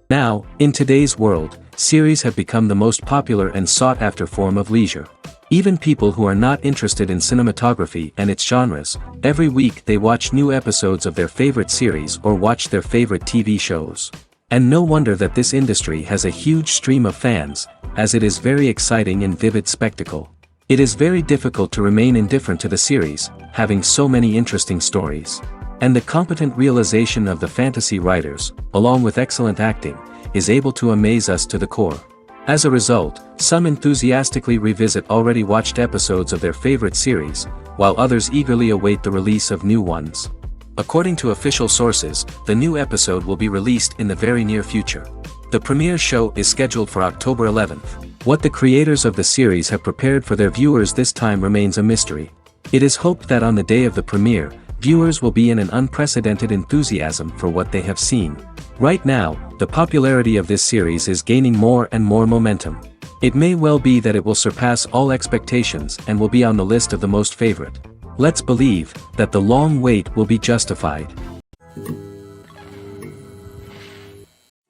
Now, in today's world, series have become the most popular and sought-after form of leisure. Even people who are not interested in cinematography and its genres, every week they watch new episodes of their favorite series or watch their favorite TV shows. And no wonder that this industry has a huge stream of fans, as it is very exciting and vivid spectacle. It is very difficult to remain indifferent to the series, having so many interesting stories. And the competent realization of the fantasy writers, along with excellent acting, is able to amaze us to the core. As a result, some enthusiastically revisit already watched episodes of their favorite series, while others eagerly await the release of new ones. According to official sources, the new episode will be released in the very near future. The premiere show is scheduled for October 11th. What the creators of the series have prepared for their viewers this time remains a mystery. It is hoped that on the day of the premiere, viewers will be in an unprecedented enthusiasm for what they have seen. Right now, the popularity of this series is gaining more and more momentum. It may well be that it will surpass all expectations and will be on the list of the most favorite. Let's believe that the long wait will be justified.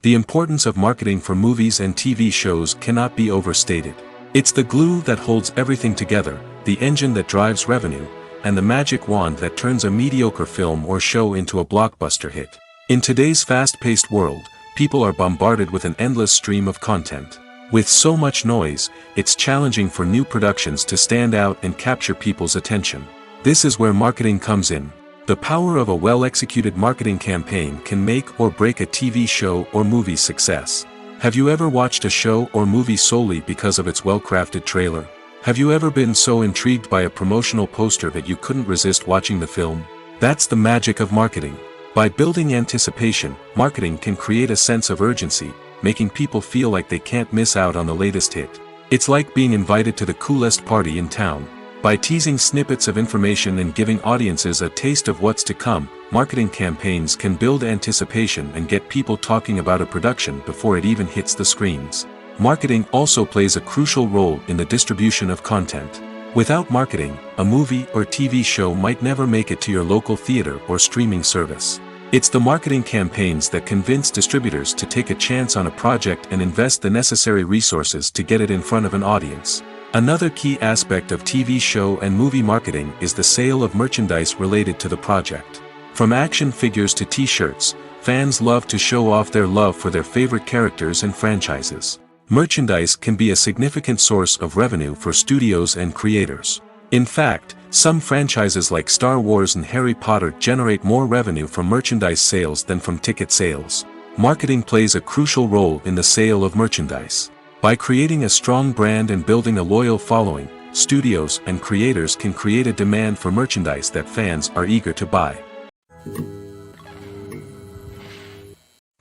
The importance of marketing for movies and TV shows cannot be overstated. It's the glue that holds everything together, the engine that drives revenue, and the magic wand that turns a mediocre film or show into a blockbuster hit. In today's fast-paced world, people are bombarded with an endless stream of content. With so much noise, it's challenging for new productions to stand out and capture people's attention. This is where marketing comes in. The power of a well-executed marketing campaign can make or break a TV show or movie's success. Have you ever watched a show or movie solely because of its well-crafted trailer? Have you ever been so intrigued by a promotional poster that you couldn't resist watching the film? That's the magic of marketing. By building anticipation, marketing can create a sense of urgency, making people feel like they can't miss out on the latest hit. It's like being invited to the coolest party in town. By teasing snippets of information and giving audiences a taste of what's to come, marketing campaigns can build anticipation and get people talking about a production before it even hits the screens. Marketing also plays a crucial role in the distribution of content. Without marketing, a movie or TV show might never make it to your local theater or streaming service. It's the marketing campaigns that convince distributors to take a chance on a project and invest the necessary resources to get it in front of an audience. Another key aspect of TV show and movie marketing is the sale of merchandise related to the project. From action figures to t-shirts, fans love to show off their love for their favorite characters and franchises. Merchandise can be a significant source of revenue for studios and creators. In fact, some franchises like Star Wars and Harry Potter generate more revenue from merchandise sales than from ticket sales. Marketing plays a crucial role in the sale of merchandise. By creating a strong brand and building a loyal following, studios and creators can create a demand for merchandise that fans are eager to buy.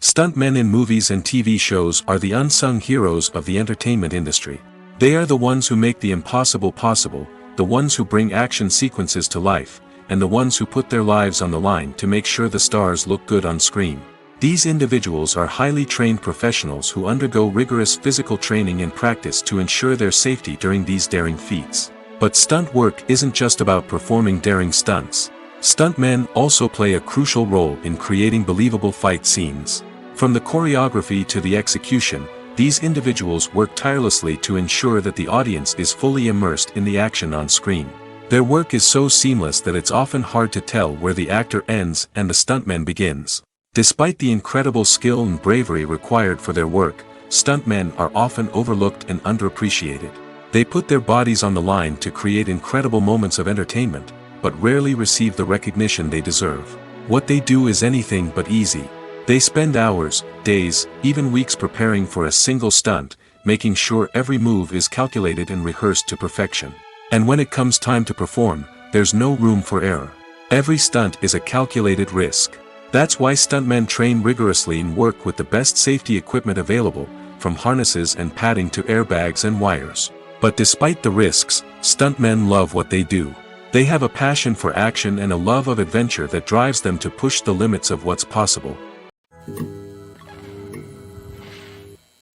Stuntmen in movies and TV shows are the unsung heroes of the entertainment industry. They are the ones who make the impossible possible, the ones who bring action sequences to life, and the ones who put their lives on the line to make sure the stars look good on screen. These individuals are highly trained professionals who undergo rigorous physical training and practice to ensure their safety during these daring feats. But stunt work isn't just about performing daring stunts. Stuntmen also play a crucial role in creating believable fight scenes. From the choreography to the execution, these individuals work tirelessly to ensure that the audience is fully immersed in the action on screen. Their work is so seamless that it's often hard to tell where the actor ends and the stuntman begins. Despite the incredible skill and bravery required for their work, stuntmen are often overlooked and underappreciated. They put their bodies on the line to create incredible moments of entertainment, but rarely receive the recognition they deserve. What they do is anything but easy. They spend hours, days, even weeks preparing for a single stunt, making sure every move is calculated and rehearsed to perfection. And when it comes time to perform, there's no room for error. Every stunt is a calculated risk. That's why stuntmen train rigorously and work with the best safety equipment available, from harnesses and padding to airbags and wires. But despite the risks, stuntmen love what they do. They have a passion for action and a love of adventure that drives them to push the limits of what's possible.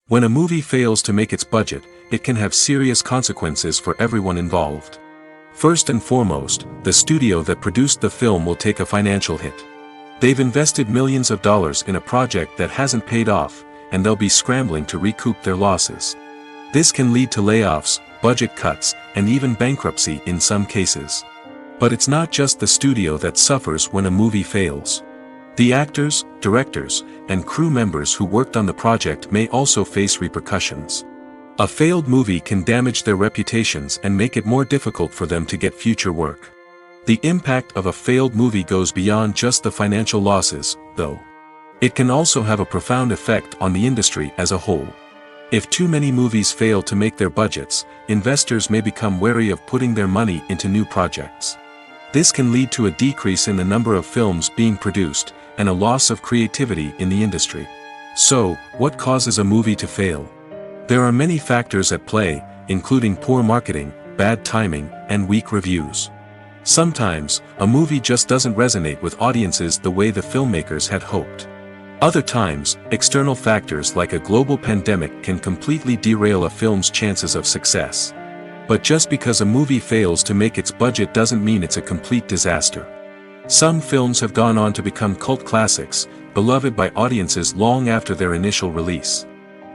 When a movie fails to make its budget, it can have serious consequences for everyone involved. First and foremost, the studio that produced the film will take a financial hit. They've invested millions of dollars in a project that hasn't paid off, and they'll be scrambling to recoup their losses. This can lead to layoffs, budget cuts, and even bankruptcy in some cases. But it's not just the studio that suffers when a movie fails. The actors, directors, and crew members who worked on the project may also face repercussions. A failed movie can damage their reputations and make it more difficult for them to get future work. The impact of a failed movie goes beyond just the financial losses, though. It can also have a profound effect on the industry as a whole. If too many movies fail to make their budgets, investors may become wary of putting their money into new projects. This can lead to a decrease in the number of films being produced, and a loss of creativity in the industry. So, what causes a movie to fail? There are many factors at play, including poor marketing, bad timing, and weak reviews. Sometimes, a movie just doesn't resonate with audiences the way the filmmakers had hoped. Other times, external factors like a global pandemic can completely derail a film's chances of success. But just because a movie fails to make its budget doesn't mean it's a complete disaster. Some films have gone on to become cult classics, beloved by audiences long after their initial release.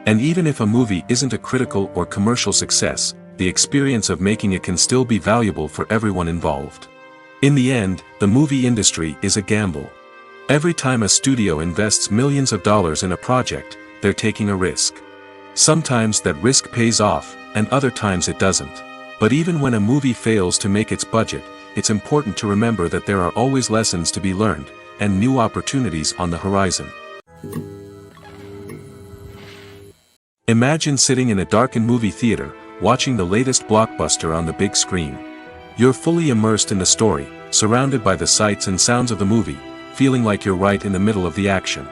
And even if a movie isn't a critical or commercial success, the experience of making it can still be valuable for everyone involved. In the end, the movie industry is a gamble. Every time a studio invests millions of dollars in a project, they're taking a risk. Sometimes that risk pays off, and other times it doesn't. But even when a movie fails to make its budget, it's important to remember that there are always lessons to be learned, and new opportunities on the horizon. Imagine sitting in a darkened movie theater, watching the latest blockbuster on the big screen. You're fully immersed in the story, surrounded by the sights and sounds of the movie, feeling like you're right in the middle of the action.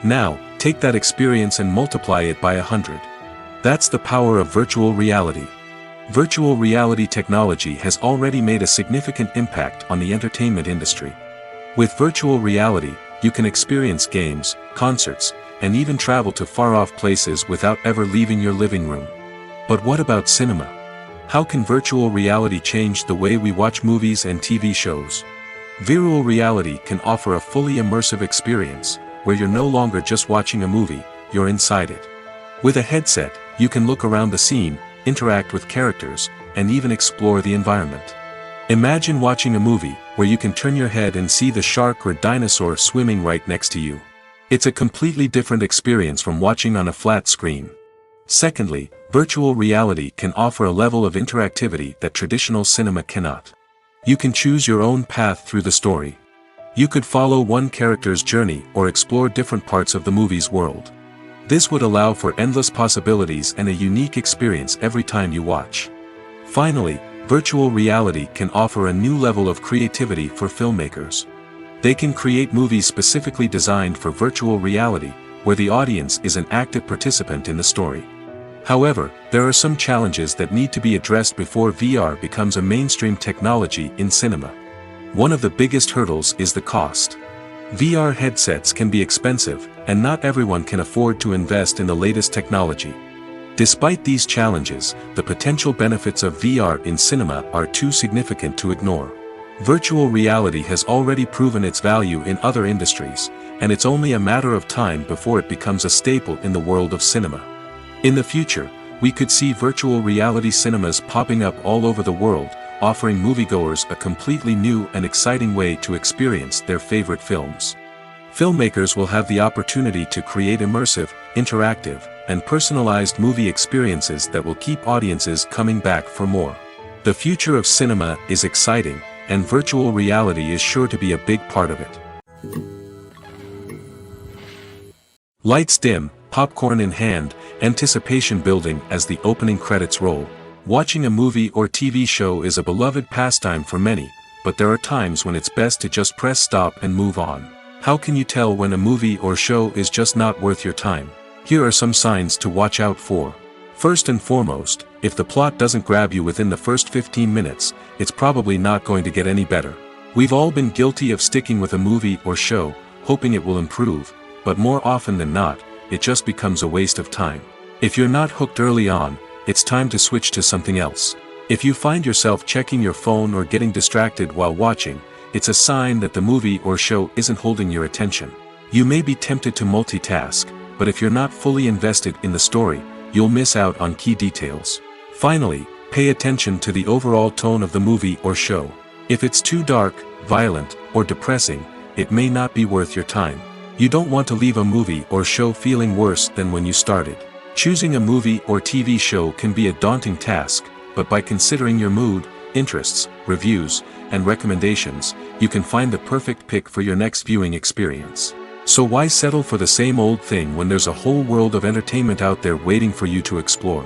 Now, take that experience and multiply it by 100. That's the power of virtual reality. Virtual reality technology has already made a significant impact on the entertainment industry. With virtual reality, you can experience games, concerts, and even travel to far-off places without ever leaving your living room. But what about cinema? How can virtual reality change the way we watch movies and TV shows? Virtual reality can offer a fully immersive experience, where you're no longer just watching a movie, you're inside it. With a headset, you can look around the scene, interact with characters, and even explore the environment. Imagine watching a movie, where you can turn your head and see the shark or dinosaur swimming right next to you. It's a completely different experience from watching on a flat screen. Secondly, virtual reality can offer a level of interactivity that traditional cinema cannot. You can choose your own path through the story. You could follow one character's journey or explore different parts of the movie's world. This would allow for endless possibilities and a unique experience every time you watch. Finally, virtual reality can offer a new level of creativity for filmmakers. They can create movies specifically designed for virtual reality, where the audience is an active participant in the story. However, there are some challenges that need to be addressed before VR becomes a mainstream technology in cinema. One of the biggest hurdles is the cost. VR headsets can be expensive, and not everyone can afford to invest in the latest technology. Despite these challenges, the potential benefits of VR in cinema are too significant to ignore. Virtual reality has already proven its value in other industries, and it's only a matter of time before it becomes a staple in the world of cinema. In the future, we could see virtual reality cinemas popping up all over the world, offering moviegoers a completely new and exciting way to experience their favorite films. Filmmakers will have the opportunity to create immersive, interactive, and personalized movie experiences that will keep audiences coming back for more. The future of cinema is exciting, and virtual reality is sure to be a big part of it. Lights dim, popcorn in hand, anticipation building as the opening credits roll. Watching a movie or TV show is a beloved pastime for many, but there are times when it's best to just press stop and move on. How can you tell when a movie or show is just not worth your time? Here are some signs to watch out for. First and foremost, if the plot doesn't grab you within the first 15 minutes, it's probably not going to get any better. We've all been guilty of sticking with a movie or show, hoping it will improve, but more often than not, it just becomes a waste of time. If you're not hooked early on, it's time to switch to something else. If you find yourself checking your phone or getting distracted while watching, it's a sign that the movie or show isn't holding your attention. You may be tempted to multitask, but if you're not fully invested in the story, you'll miss out on key details. Finally, pay attention to the overall tone of the movie or show. If it's too dark, violent, or depressing, it may not be worth your time. You don't want to leave a movie or show feeling worse than when you started. Choosing a movie or TV show can be a daunting task, but by considering your mood, interests, reviews, and recommendations, you can find the perfect pick for your next viewing experience. So why settle for the same old thing when there's a whole world of entertainment out there waiting for you to explore?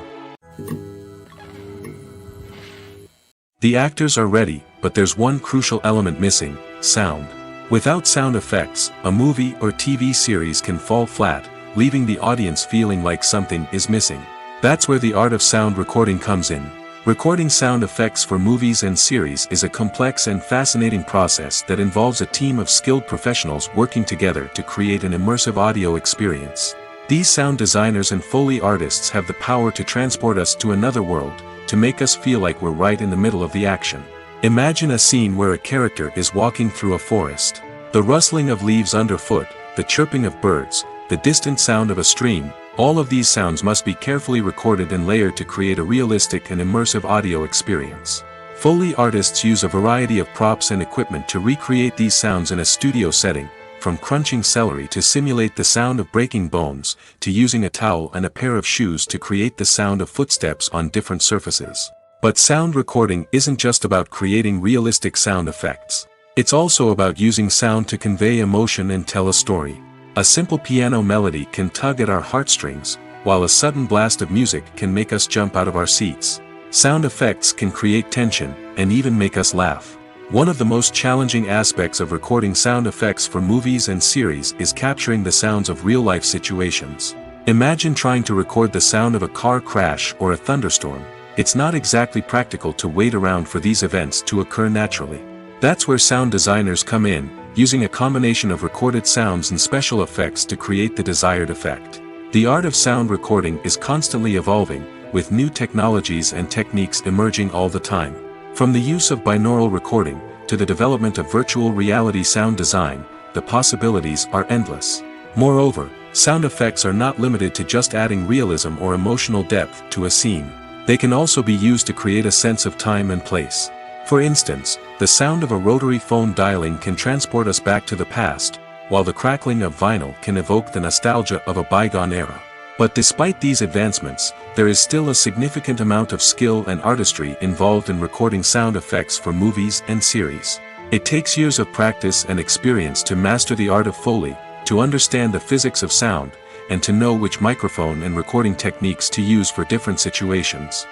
The actors are ready, but there's one crucial element missing: sound. Without sound effects, a movie or TV series can fall flat, leaving the audience feeling like something is missing. That's where the art of sound recording comes in. Recording sound effects for movies and series is a complex and fascinating process that involves a team of skilled professionals working together to create an immersive audio experience. These sound designers and Foley artists have the power to transport us to another world, to make us feel like we're right in the middle of the action. Imagine a scene where a character is walking through a forest. The rustling of leaves underfoot, the chirping of birds, the distant sound of a stream, all of these sounds must be carefully recorded and layered to create a realistic and immersive audio experience. Foley artists use a variety of props and equipment to recreate these sounds in a studio setting, from crunching celery to simulate the sound of breaking bones, to using a towel and a pair of shoes to create the sound of footsteps on different surfaces. But sound recording isn't just about creating realistic sound effects. It's also about using sound to convey emotion and tell a story. A simple piano melody can tug at our heartstrings, while a sudden blast of music can make us jump out of our seats. Sound effects can create tension, and even make us laugh. One of the most challenging aspects of recording sound effects for movies and series is capturing the sounds of real-life situations. Imagine trying to record the sound of a car crash or a thunderstorm. It's not exactly practical to wait around for these events to occur naturally. That's where sound designers come in, using a combination of recorded sounds and special effects to create the desired effect. The art of sound recording is constantly evolving, with new technologies and techniques emerging all the time. From the use of binaural recording, to the development of virtual reality sound design, the possibilities are endless. Moreover, sound effects are not limited to just adding realism or emotional depth to a scene. They can also be used to create a sense of time and place. For instance, the sound of a rotary phone dialing can transport us back to the past, while the crackling of vinyl can evoke the nostalgia of a bygone era. But despite these advancements, there is still a significant amount of skill and artistry involved in recording sound effects for movies and series. It takes years of practice and experience to master the art of Foley, to understand the physics of sound, and to know which microphone and recording techniques to use for different situations.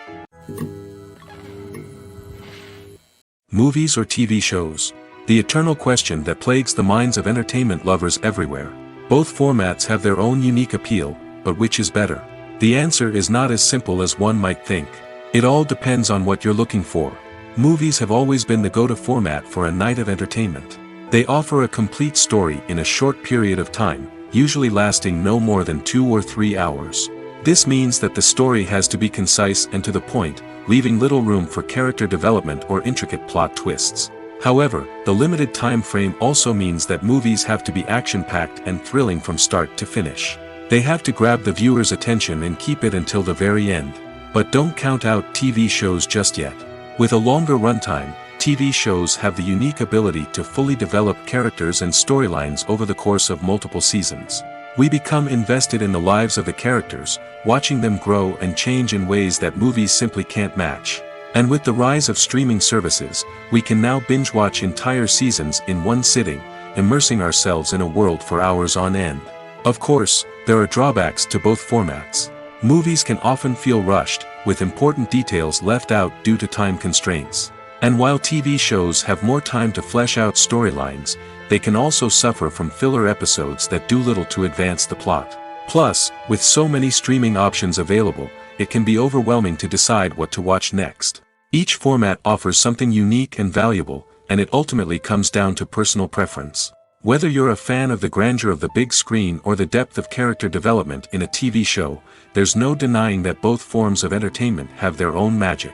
Movies or TV shows? The eternal question that plagues the minds of entertainment lovers everywhere. Both formats have their own unique appeal, but which is better? The answer is not as simple as one might think. It all depends on what you're looking for. Movies have always been the go-to format for a night of entertainment. They offer a complete story in a short period of time, usually lasting no more than 2 or 3 hours. This means that the story has to be concise and to the point, leaving little room for character development or intricate plot twists. However, the limited time frame also means that movies have to be action-packed and thrilling from start to finish. They have to grab the viewer's attention and keep it until the very end. But don't count out TV shows just yet. With a longer runtime, TV shows have the unique ability to fully develop characters and storylines over the course of multiple seasons. We become invested in the lives of the characters, watching them grow and change in ways that movies simply can't match. And with the rise of streaming services, we can now binge-watch entire seasons in one sitting, immersing ourselves in a world for hours on end. Of course, there are drawbacks to both formats. Movies can often feel rushed, with important details left out due to time constraints. And while TV shows have more time to flesh out storylines, they can also suffer from filler episodes that do little to advance the plot. Plus, with so many streaming options available, it can be overwhelming to decide what to watch next. Each format offers something unique and valuable, and it ultimately comes down to personal preference. Whether you're a fan of the grandeur of the big screen or the depth of character development in a TV show, there's no denying that both forms of entertainment have their own magic.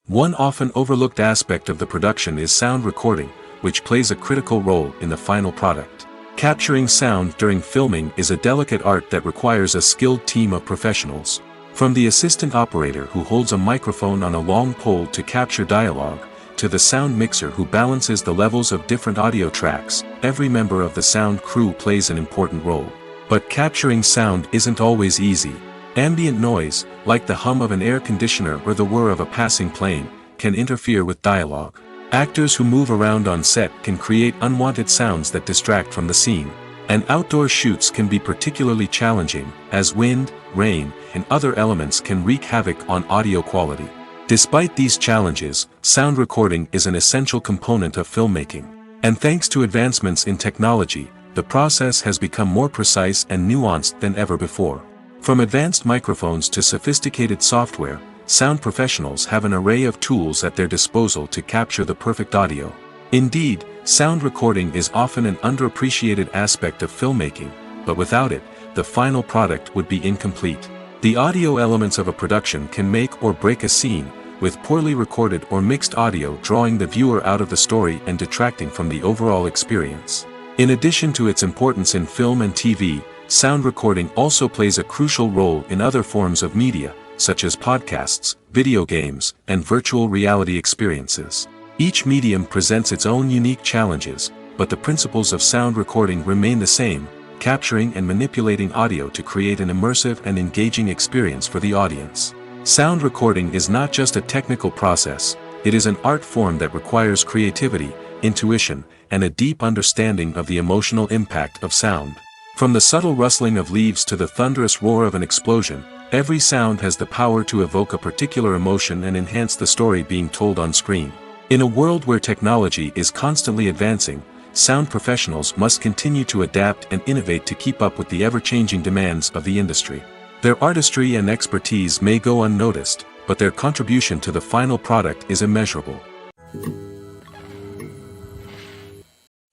One often overlooked aspect of the production is sound recording, which plays a critical role in the final product. Capturing sound during filming is a delicate art that requires a skilled team of professionals. From the assistant operator who holds a microphone on a long pole to capture dialogue, to the sound mixer who balances the levels of different audio tracks, every member of the sound crew plays an important role. But capturing sound isn't always easy. Ambient noise, like the hum of an air conditioner or the whir of a passing plane, can interfere with dialogue. Actors who move around on set can create unwanted sounds that distract from the scene. And outdoor shoots can be particularly challenging, as wind, rain, and other elements can wreak havoc on audio quality. Despite these challenges, sound recording is an essential component of filmmaking. And thanks to advancements in technology, the process has become more precise and nuanced than ever before. From advanced microphones to sophisticated software, sound professionals have an array of tools at their disposal to capture the perfect audio. Indeed, sound recording is often an underappreciated aspect of filmmaking, but without it, the final product would be incomplete. The audio elements of a production can make or break a scene, with poorly recorded or mixed audio drawing the viewer out of the story and detracting from the overall experience. In addition to its importance in film and TV, sound recording also plays a crucial role in other forms of media, such as podcasts, video games, and virtual reality experiences. Each medium presents its own unique challenges, but the principles of sound recording remain the same, capturing and manipulating audio to create an immersive and engaging experience for the audience. Sound recording is not just a technical process, it is an art form that requires creativity, intuition, and a deep understanding of the emotional impact of sound. From the subtle rustling of leaves to the thunderous roar of an explosion, every sound has the power to evoke a particular emotion and enhance the story being told on screen. In a world where technology is constantly advancing, sound professionals must continue to adapt and innovate to keep up with the ever-changing demands of the industry. Their artistry and expertise may go unnoticed, but their contribution to the final product is immeasurable.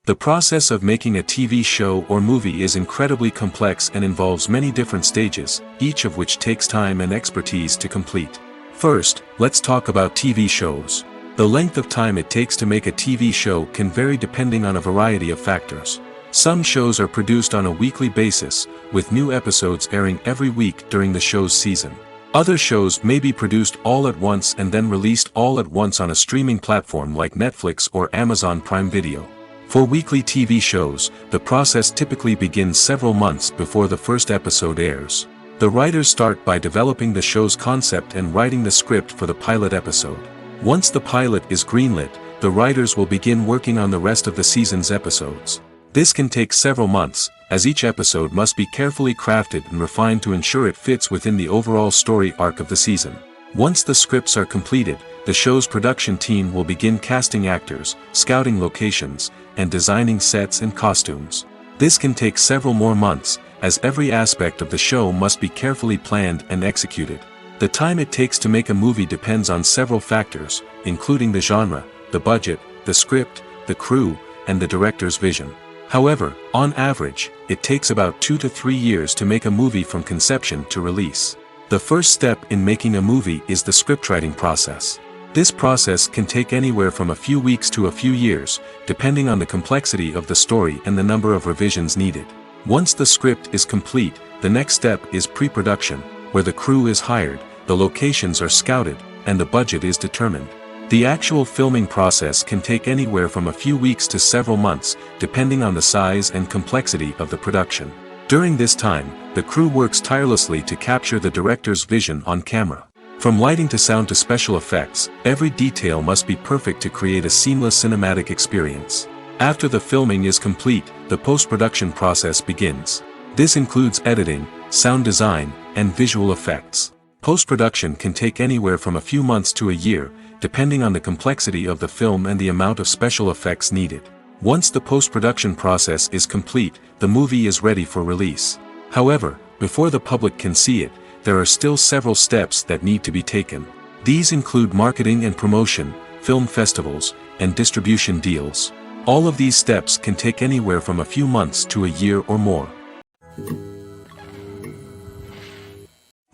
The process of making a TV show or movie is incredibly complex and involves many different stages, each of which takes time and expertise to complete. First, let's talk about TV shows. The length of time it takes to make a TV show can vary depending on a variety of factors. Some shows are produced on a weekly basis, with new episodes airing every week during the show's season. Other shows may be produced all at once and then released all at once on a streaming platform like Netflix or Amazon Prime Video. For weekly TV shows, the process typically begins several months before the first episode airs. The writers start by developing the show's concept and writing the script for the pilot episode. Once the pilot is greenlit, the writers will begin working on the rest of the season's episodes. This can take several months, as each episode must be carefully crafted and refined to ensure it fits within the overall story arc of the season. Once the scripts are completed, the show's production team will begin casting actors, scouting locations, and designing sets and costumes. This can take several more months, as every aspect of the show must be carefully planned and executed. The time it takes to make a movie depends on several factors, including the genre, the budget, the script, the crew, and the director's vision. However, on average, it takes about 2 to 3 years to make a movie from conception to release. The first step in making a movie is the scriptwriting process. This process can take anywhere from a few weeks to a few years, depending on the complexity of the story and the number of revisions needed. Once the script is complete, the next step is pre-production, where the crew is hired, the locations are scouted, and the budget is determined. The actual filming process can take anywhere from a few weeks to several months, depending on the size and complexity of the production. During this time, the crew works tirelessly to capture the director's vision on camera. From lighting to sound to special effects, every detail must be perfect to create a seamless cinematic experience. After the filming is complete, the post-production process begins. This includes editing, sound design, and visual effects. Post-production can take anywhere from a few months to a year, depending on the complexity of the film and the amount of special effects needed. Once the post-production process is complete, the movie is ready for release. However, before the public can see it, there are still several steps that need to be taken. These include marketing and promotion, film festivals, and distribution deals. All of these steps can take anywhere from a few months to a year or more.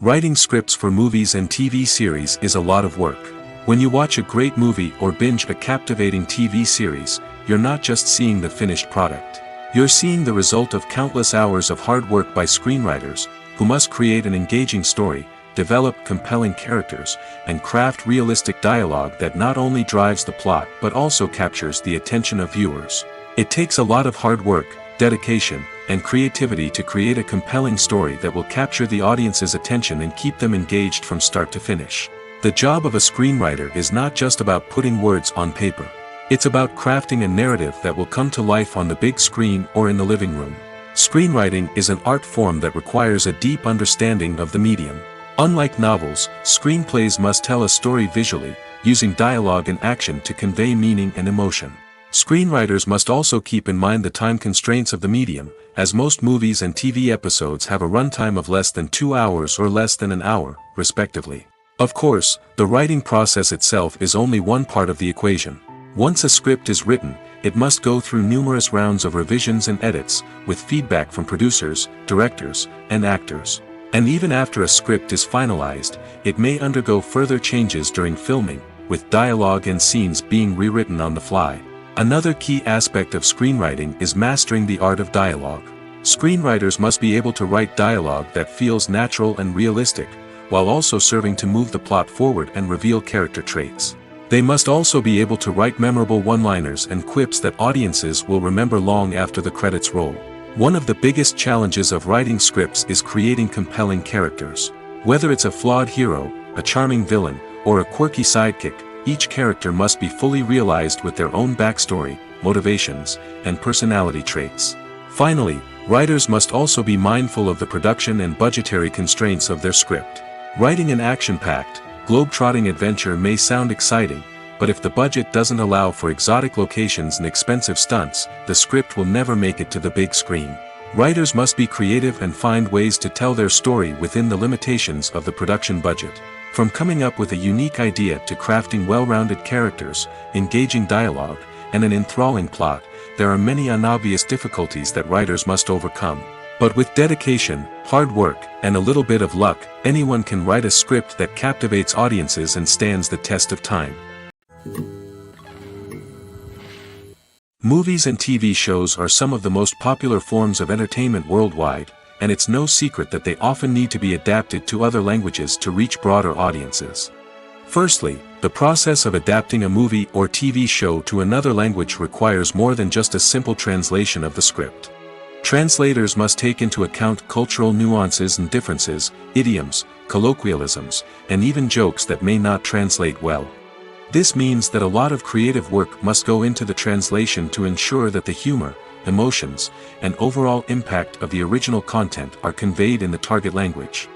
Writing scripts for movies and TV series is a lot of work. When you watch a great movie or binge a captivating TV series, you're not just seeing the finished product. You're seeing the result of countless hours of hard work by screenwriters, who must create an engaging story, develop compelling characters, and craft realistic dialogue that not only drives the plot but also captures the attention of viewers. It takes a lot of hard work, dedication, and creativity to create a compelling story that will capture the audience's attention and keep them engaged from start to finish. The job of a screenwriter is not just about putting words on paper. It's about crafting a narrative that will come to life on the big screen or in the living room. Screenwriting is an art form that requires a deep understanding of the medium. Unlike novels, screenplays must tell a story visually, using dialogue and action to convey meaning and emotion. Screenwriters must also keep in mind the time constraints of the medium, as most movies and TV episodes have a runtime of less than 2 hours or less than an hour, respectively. Of course, the writing process itself is only one part of the equation. Once a script is written, it must go through numerous rounds of revisions and edits, with feedback from producers, directors, and actors. And even after a script is finalized, it may undergo further changes during filming, with dialogue and scenes being rewritten on the fly. Another key aspect of screenwriting is mastering the art of dialogue. Screenwriters must be able to write dialogue that feels natural and realistic, while also serving to move the plot forward and reveal character traits. They must also be able to write memorable one-liners and quips that audiences will remember long after the credits roll. One of the biggest challenges of writing scripts is creating compelling characters. Whether it's a flawed hero, a charming villain, or a quirky sidekick, each character must be fully realized with their own backstory, motivations, and personality traits. Finally, writers must also be mindful of the production and budgetary constraints of their script. Writing an action-packed, globe-trotting adventure may sound exciting, but if the budget doesn't allow for exotic locations and expensive stunts, the script will never make it to the big screen. Writers must be creative and find ways to tell their story within the limitations of the production budget. From coming up with a unique idea to crafting well-rounded characters, engaging dialogue, and an enthralling plot, there are many unobvious difficulties that writers must overcome. But with dedication, hard work, and a little bit of luck, anyone can write a script that captivates audiences and stands the test of time. Movies and TV shows are some of the most popular forms of entertainment worldwide, and it's no secret that they often need to be adapted to other languages to reach broader audiences. Firstly, the process of adapting a movie or TV show to another language requires more than just a simple translation of the script. Translators must take into account cultural nuances and differences, idioms, colloquialisms, and even jokes that may not translate well. This means that a lot of creative work must go into the translation to ensure that the humor, emotions, and overall impact of the original content are conveyed in the target language.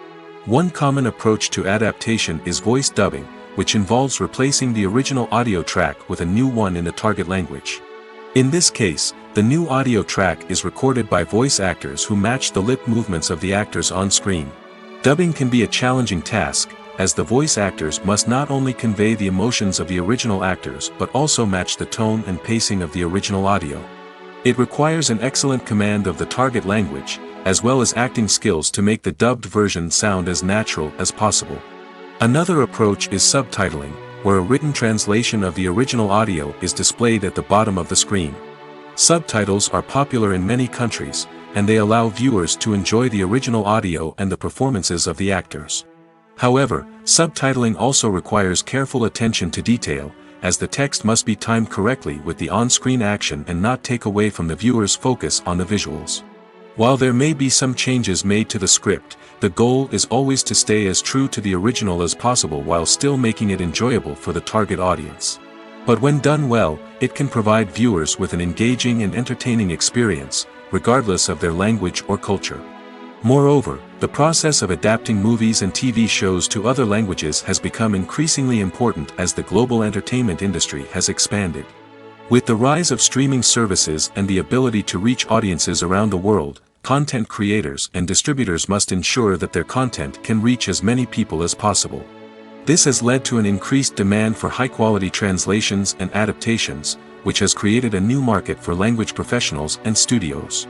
One common approach to adaptation is voice dubbing, which involves replacing the original audio track with a new one in the target language. In this case, the new audio track is recorded by voice actors who match the lip movements of the actors on screen. Dubbing can be a challenging task, as the voice actors must not only convey the emotions of the original actors but also match the tone and pacing of the original audio. It requires an excellent command of the target language, as well as acting skills to make the dubbed version sound as natural as possible. Another approach is subtitling, where a written translation of the original audio is displayed at the bottom of the screen. Subtitles are popular in many countries, and they allow viewers to enjoy the original audio and the performances of the actors. However, subtitling also requires careful attention to detail, as the text must be timed correctly with the on-screen action and not take away from the viewer's focus on the visuals. While there may be some changes made to the script, the goal is always to stay as true to the original as possible while still making it enjoyable for the target audience. But when done well, it can provide viewers with an engaging and entertaining experience, regardless of their language or culture. Moreover, the process of adapting movies and TV shows to other languages has become increasingly important as the global entertainment industry has expanded. With the rise of streaming services and the ability to reach audiences around the world, content creators and distributors must ensure that their content can reach as many people as possible. This has led to an increased demand for high-quality translations and adaptations, which has created a new market for language professionals and studios.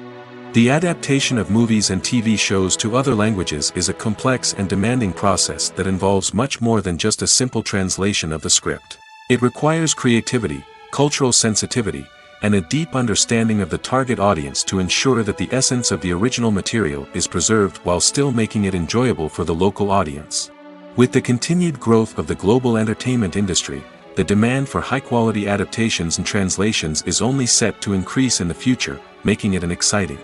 The adaptation of movies and TV shows to other languages is a complex and demanding process that involves much more than just a simple translation of the script. It requires creativity, cultural sensitivity, and a deep understanding of the target audience to ensure that the essence of the original material is preserved while still making it enjoyable for the local audience. With the continued growth of the global entertainment industry, the demand for high-quality adaptations and translations is only set to increase in the future, making it an exciting.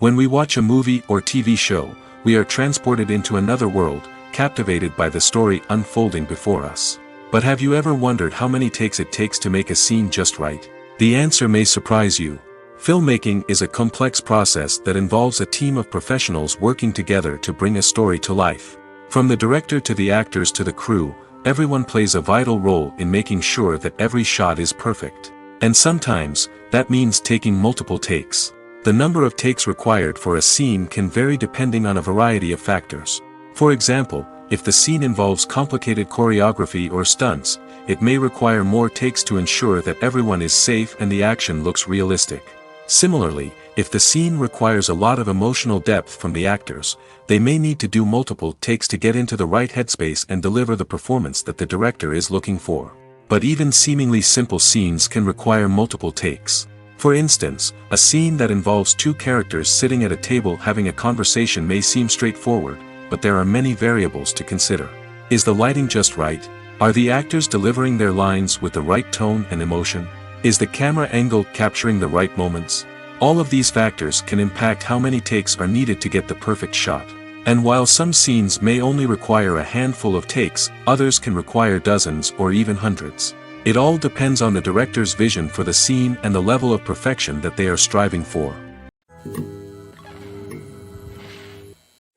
When we watch a movie or TV show, we are transported into another world, captivated by the story unfolding before us. But have you ever wondered how many takes it takes to make a scene just right? The answer may surprise you. Filmmaking is a complex process that involves a team of professionals working together to bring a story to life. From the director to the actors to the crew, everyone plays a vital role in making sure that every shot is perfect. And sometimes, that means taking multiple takes. The number of takes required for a scene can vary depending on a variety of factors. For example, if the scene involves complicated choreography or stunts, it may require more takes to ensure that everyone is safe and the action looks realistic. Similarly, if the scene requires a lot of emotional depth from the actors, they may need to do multiple takes to get into the right headspace and deliver the performance that the director is looking for. But even seemingly simple scenes can require multiple takes. For instance, a scene that involves two characters sitting at a table having a conversation may seem straightforward, but there are many variables to consider. Is the lighting just right? Are the actors delivering their lines with the right tone and emotion? Is the camera angle capturing the right moments? All of these factors can impact how many takes are needed to get the perfect shot. And while some scenes may only require a handful of takes, others can require dozens or even hundreds. It all depends on the director's vision for the scene and the level of perfection that they are striving for.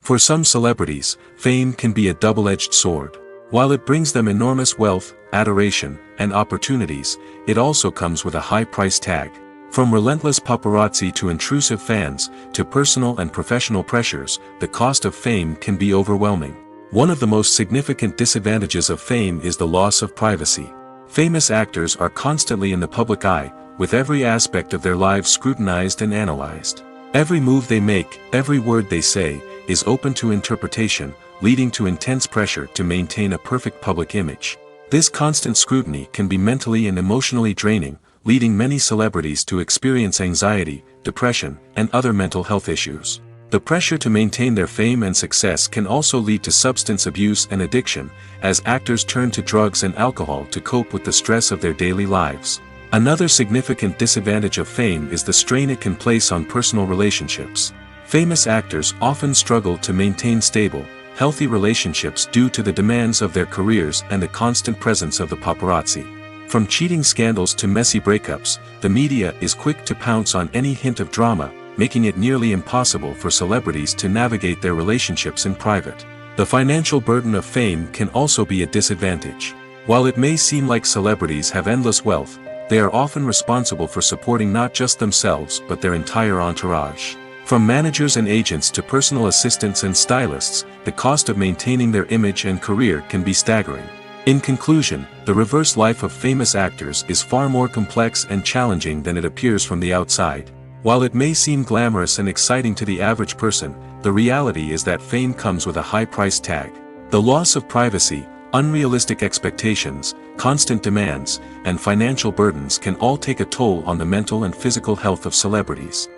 For some celebrities, fame can be a double-edged sword. While it brings them enormous wealth, adoration, and opportunities, it also comes with a high price tag. From relentless paparazzi to intrusive fans, to personal and professional pressures, the cost of fame can be overwhelming. One of the most significant disadvantages of fame is the loss of privacy. Famous actors are constantly in the public eye, with every aspect of their lives scrutinized and analyzed. Every move they make, every word they say, is open to interpretation, leading to intense pressure to maintain a perfect public image. This constant scrutiny can be mentally and emotionally draining, leading many celebrities to experience anxiety, depression, and other mental health issues. The pressure to maintain their fame and success can also lead to substance abuse and addiction, as actors turn to drugs and alcohol to cope with the stress of their daily lives. Another significant disadvantage of fame is the strain it can place on personal relationships. Famous actors often struggle to maintain stable, healthy relationships due to the demands of their careers and the constant presence of the paparazzi. From cheating scandals to messy breakups, the media is quick to pounce on any hint of drama, making it nearly impossible for celebrities to navigate their relationships in private. The financial burden of fame can also be a disadvantage. While it may seem like celebrities have endless wealth, they are often responsible for supporting not just themselves but their entire entourage. From managers and agents to personal assistants and stylists, the cost of maintaining their image and career can be staggering. In conclusion, the reverse life of famous actors is far more complex and challenging than it appears from the outside. While it may seem glamorous and exciting to the average person, the reality is that fame comes with a high price tag. The loss of privacy, unrealistic expectations, constant demands, and financial burdens can all take a toll on the mental and physical health of celebrities.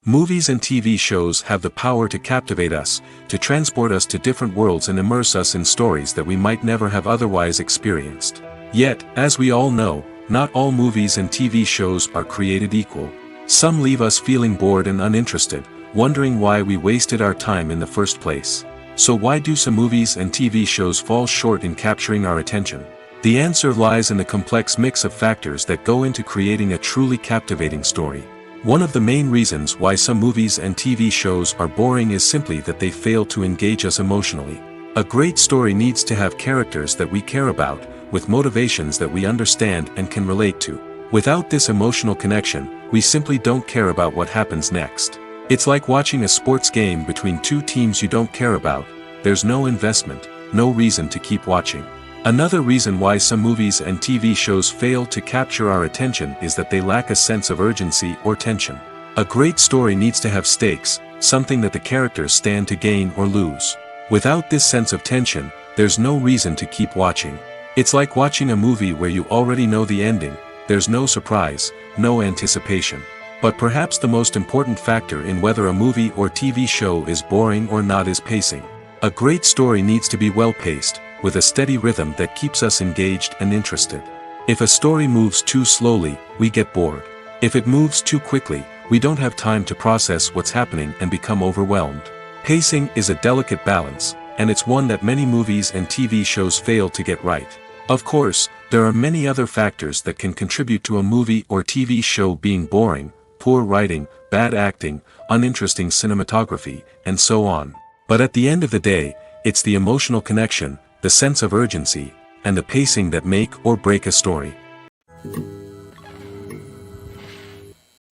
Movies and TV shows have the power to captivate us, to transport us to different worlds and immerse us in stories that we might never have otherwise experienced. Yet, as we all know, not all movies and TV shows are created equal. Some leave us feeling bored and uninterested, wondering why we wasted our time in the first place. So why do some movies and TV shows fall short in capturing our attention? The answer lies in the complex mix of factors that go into creating a truly captivating story. One of the main reasons why some movies and TV shows are boring is simply that they fail to engage us emotionally. A great story needs to have characters that we care about, with motivations that we understand and can relate to. Without this emotional connection, we simply don't care about what happens next. It's like watching a sports game between two teams you don't care about. There's no investment, no reason to keep watching. Another reason why some movies and TV shows fail to capture our attention is that they lack a sense of urgency or tension. A great story needs to have stakes, something that the characters stand to gain or lose. Without this sense of tension, there's no reason to keep watching. It's like watching a movie where you already know the ending, there's no surprise, no anticipation. But perhaps the most important factor in whether a movie or TV show is boring or not is pacing. A great story needs to be well paced, with a steady rhythm that keeps us engaged and interested. If a story moves too slowly, we get bored. If it moves too quickly, we don't have time to process what's happening and become overwhelmed. Pacing is a delicate balance, and it's one that many movies and TV shows fail to get right. Of course, there are many other factors that can contribute to a movie or TV show being boring: poor writing, bad acting, uninteresting cinematography, and so on. But at the end of the day, it's the emotional connection, the sense of urgency, and the pacing that make or break a story.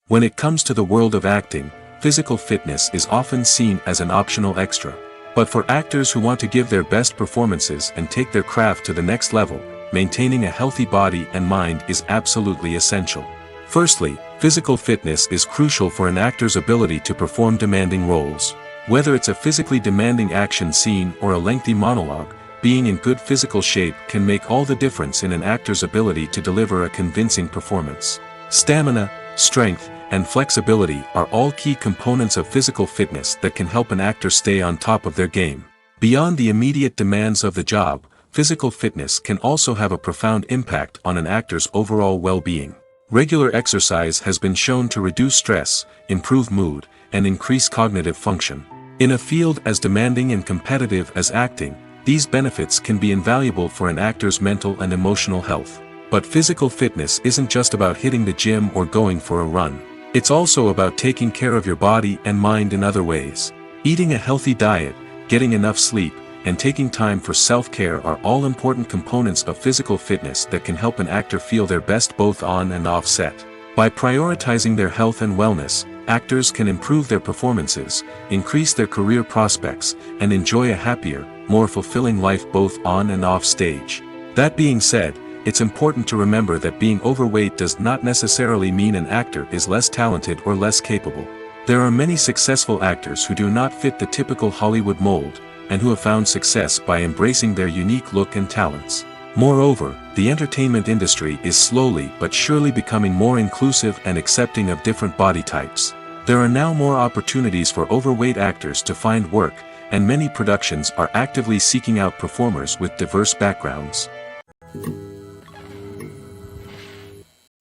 When it comes to the world of acting, physical fitness is often seen as an optional extra. But for actors who want to give their best performances and take their craft to the next level, maintaining a healthy body and mind is absolutely essential. Firstly, physical fitness is crucial for an actor's ability to perform demanding roles. Whether it's a physically demanding action scene or a lengthy monologue, being in good physical shape can make all the difference in an actor's ability to deliver a convincing performance. Stamina, strength, and flexibility are all key components of physical fitness that can help an actor stay on top of their game. Beyond the immediate demands of the job, physical fitness can also have a profound impact on an actor's overall well-being. Regular exercise has been shown to reduce stress, improve mood, and increase cognitive function. In a field as demanding and competitive as acting, these benefits can be invaluable for an actor's mental and emotional health. But physical fitness isn't just about hitting the gym or going for a run. It's also about taking care of your body and mind in other ways. Eating a healthy diet, getting enough sleep, and taking time for self-care are all important components of physical fitness that can help an actor feel their best both on and off set. By prioritizing their health and wellness, actors can improve their performances, increase their career prospects, and enjoy a happier, more fulfilling life both on and off stage. That being said, it's important to remember that being overweight does not necessarily mean an actor is less talented or less capable. There are many successful actors who do not fit the typical Hollywood mold, and who have found success by embracing their unique look and talents. Moreover, the entertainment industry is slowly but surely becoming more inclusive and accepting of different body types. There are now more opportunities for overweight actors to find work, and many productions are actively seeking out performers with diverse backgrounds.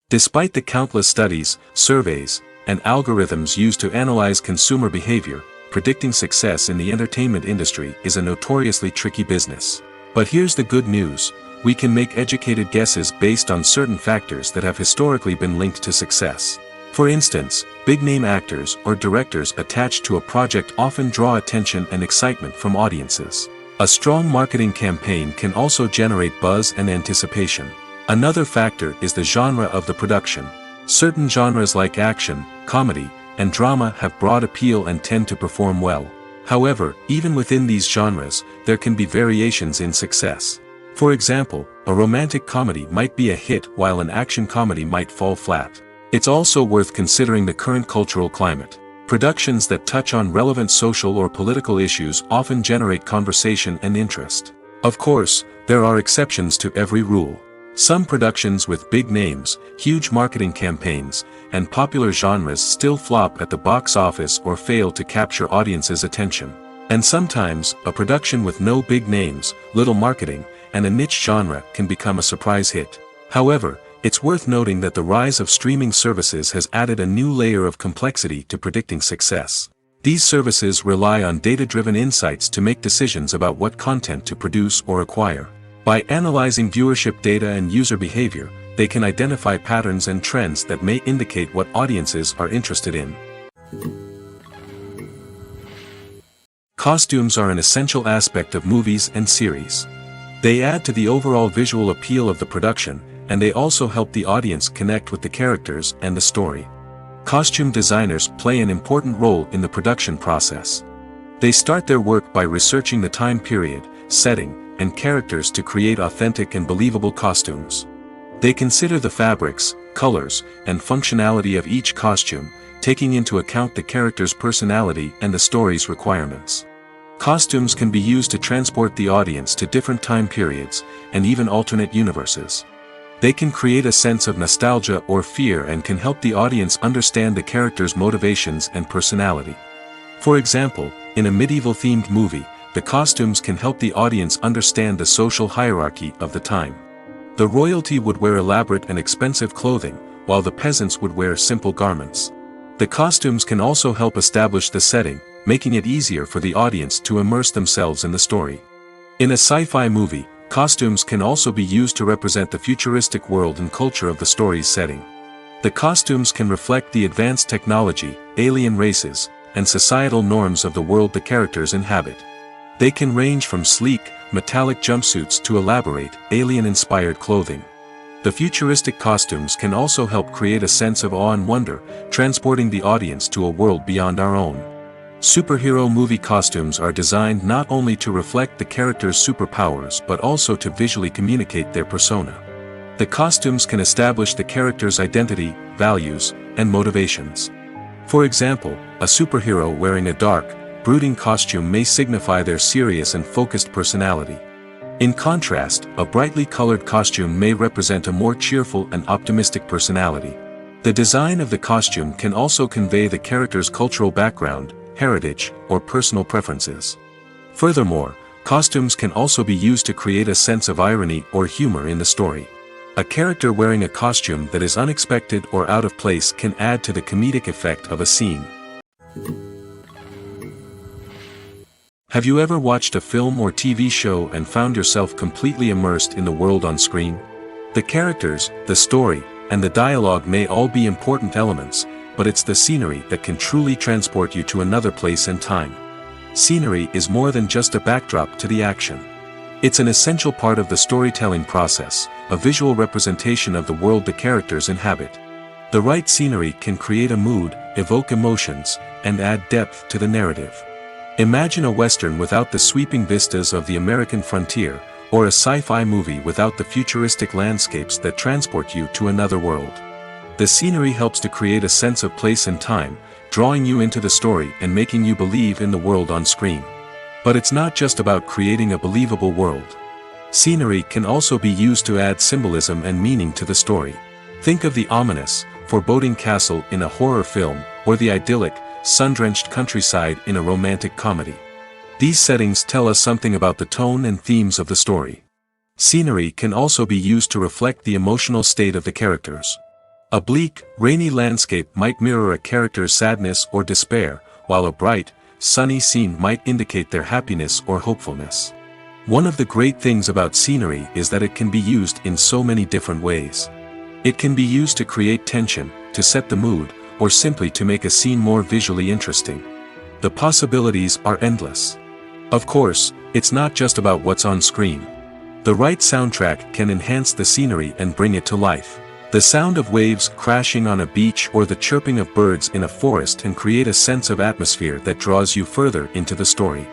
Despite the countless studies, surveys, and algorithms used to analyze consumer behavior, predicting success in the entertainment industry is a notoriously tricky business. But here's the good news: we can make educated guesses based on certain factors that have historically been linked to success. For instance, big-name actors or directors attached to a project often draw attention and excitement from audiences. A strong marketing campaign can also generate buzz and anticipation. Another factor is the genre of the production. Certain genres like action, comedy, and drama have broad appeal and tend to perform well. However, even within these genres, there can be variations in success. For example, a romantic comedy might be a hit while an action comedy might fall flat. It's also worth considering the current cultural climate. Productions that touch on relevant social or political issues often generate conversation and interest. Of course, there are exceptions to every rule. Some productions with big names, huge marketing campaigns, and popular genres still flop at the box office or fail to capture audiences' attention. And sometimes, a production with no big names, little marketing, and a niche genre can become a surprise hit. However, it's worth noting that the rise of streaming services has added a new layer of complexity to predicting success. These services rely on data-driven insights to make decisions about what content to produce or acquire. By analyzing viewership data and user behavior, they can identify patterns and trends that may indicate what audiences are interested in. Costumes are an essential aspect of movies and series. They add to the overall visual appeal of the production, and they also help the audience connect with the characters and the story. Costume designers play an important role in the production process. They start their work by researching the time period, setting, and characters to create authentic and believable costumes. They consider the fabrics, colors, and functionality of each costume, taking into account the character's personality and the story's requirements. Costumes can be used to transport the audience to different time periods, and even alternate universes. They can create a sense of nostalgia or fear and can help the audience understand the character's motivations and personality. For example, in a medieval-themed movie, the costumes can help the audience understand the social hierarchy of the time. The royalty would wear elaborate and expensive clothing, while the peasants would wear simple garments. The costumes can also help establish the setting, making it easier for the audience to immerse themselves in the story. In a sci-fi movie, costumes can also be used to represent the futuristic world and culture of the story's setting. The costumes can reflect the advanced technology, alien races, and societal norms of the world the characters inhabit. They can range from sleek, metallic jumpsuits to elaborate, alien-inspired clothing. The futuristic costumes can also help create a sense of awe and wonder, transporting the audience to a world beyond our own. Superhero movie costumes are designed not only to reflect the character's superpowers but also to visually communicate their persona. The costumes can establish the character's identity, values, and motivations. For example, a superhero wearing a dark, brooding costume may signify their serious and focused personality. In contrast, a brightly colored costume may represent a more cheerful and optimistic personality. The design of the costume can also convey the character's cultural background, heritage, or personal preferences. Furthermore, costumes can also be used to create a sense of irony or humor in the story. A character wearing a costume that is unexpected or out of place can add to the comedic effect of a scene. Have you ever watched a film or TV show and found yourself completely immersed in the world on screen? The characters, the story, and the dialogue may all be important elements, but it's the scenery that can truly transport you to another place and time. Scenery is more than just a backdrop to the action. It's an essential part of the storytelling process, a visual representation of the world the characters inhabit. The right scenery can create a mood, evoke emotions, and add depth to the narrative. Imagine a Western without the sweeping vistas of the American frontier, or a sci-fi movie without the futuristic landscapes that transport you to another world. The scenery helps to create a sense of place and time, drawing you into the story and making you believe in the world on screen. But it's not just about creating a believable world. Scenery can also be used to add symbolism and meaning to the story. Think of the ominous, foreboding castle in a horror film, or the idyllic, sun-drenched countryside in a romantic comedy. These settings tell us something about the tone and themes of the story. Scenery can also be used to reflect the emotional state of the characters. A bleak, rainy landscape might mirror a character's sadness or despair, while a bright, sunny scene might indicate their happiness or hopefulness. One of the great things about scenery is that it can be used in so many different ways. It can be used to create tension, to set the mood, or simply to make a scene more visually interesting. The possibilities are endless. Of course, it's not just about what's on screen. The right soundtrack can enhance the scenery and bring it to life. The sound of waves crashing on a beach or the chirping of birds in a forest can create a sense of atmosphere that draws you further into the story.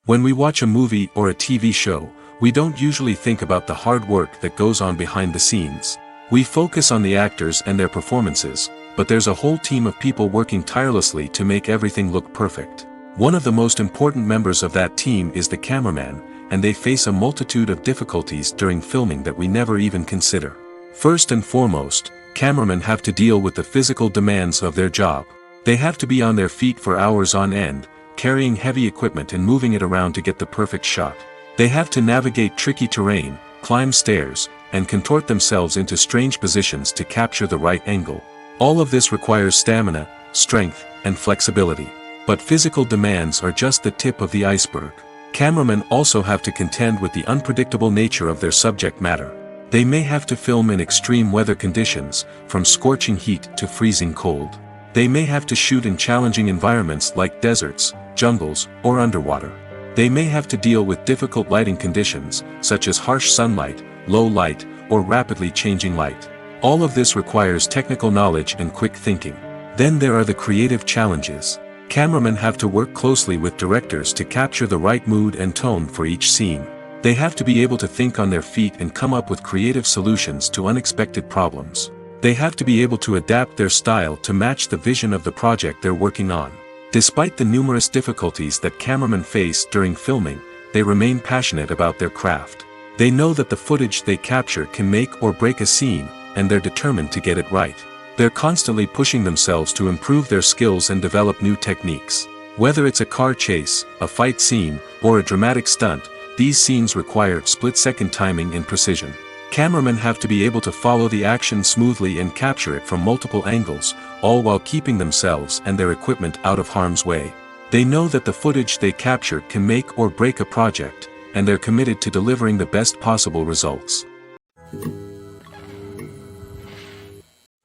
When we watch a movie or a TV show, we don't usually think about the hard work that goes on behind the scenes. We focus on the actors and their performances, but there's a whole team of people working tirelessly to make everything look perfect. One of the most important members of that team is the cameraman, and they face a multitude of difficulties during filming that we never even consider. First and foremost, cameramen have to deal with the physical demands of their job. They have to be on their feet for hours on end, carrying heavy equipment and moving it around to get the perfect shot. They have to navigate tricky terrain, climb stairs, and contort themselves into strange positions to capture the right angle. All of this requires stamina, strength, and flexibility. But physical demands are just the tip of the iceberg. Cameramen also have to contend with the unpredictable nature of their subject matter. They may have to film in extreme weather conditions, from scorching heat to freezing cold. They may have to shoot in challenging environments like deserts, jungles, or underwater. They may have to deal with difficult lighting conditions, such as harsh sunlight, low light, or rapidly changing light. All of this requires technical knowledge and quick thinking. Then there are the creative challenges. Cameramen have to work closely with directors to capture the right mood and tone for each scene. They have to be able to think on their feet and come up with creative solutions to unexpected problems. They have to be able to adapt their style to match the vision of the project they're working on. Despite the numerous difficulties that cameramen face during filming, they remain passionate about their craft. They know that the footage they capture can make or break a scene, and they're determined to get it right. They're constantly pushing themselves to improve their skills and develop new techniques. Whether it's a car chase, a fight scene, or a dramatic stunt, these scenes require split-second timing and precision. Cameramen have to be able to follow the action smoothly and capture it from multiple angles, all while keeping themselves and their equipment out of harm's way. They know that the footage they capture can make or break a project, and they're committed to delivering the best possible results.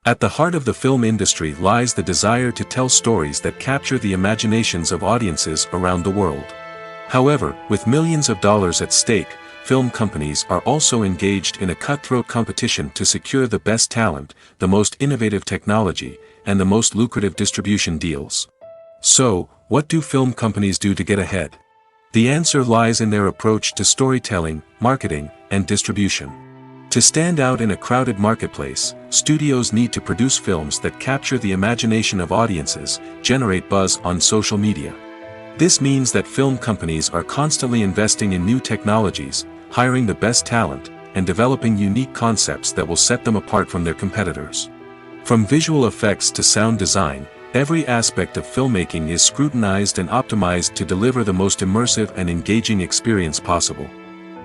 At the heart of the film industry lies the desire to tell stories that capture the imaginations of audiences around the world. However, with millions of dollars at stake, film companies are also engaged in a cutthroat competition to secure the best talent, the most innovative technology, and the most lucrative distribution deals. So, what do film companies do to get ahead? The answer lies in their approach to storytelling, marketing, and distribution. To stand out in a crowded marketplace, studios need to produce films that capture the imagination of audiences, generate buzz on social media. This means that film companies are constantly investing in new technologies, hiring the best talent, and developing unique concepts that will set them apart from their competitors. From visual effects to sound design, every aspect of filmmaking is scrutinized and optimized to deliver the most immersive and engaging experience possible.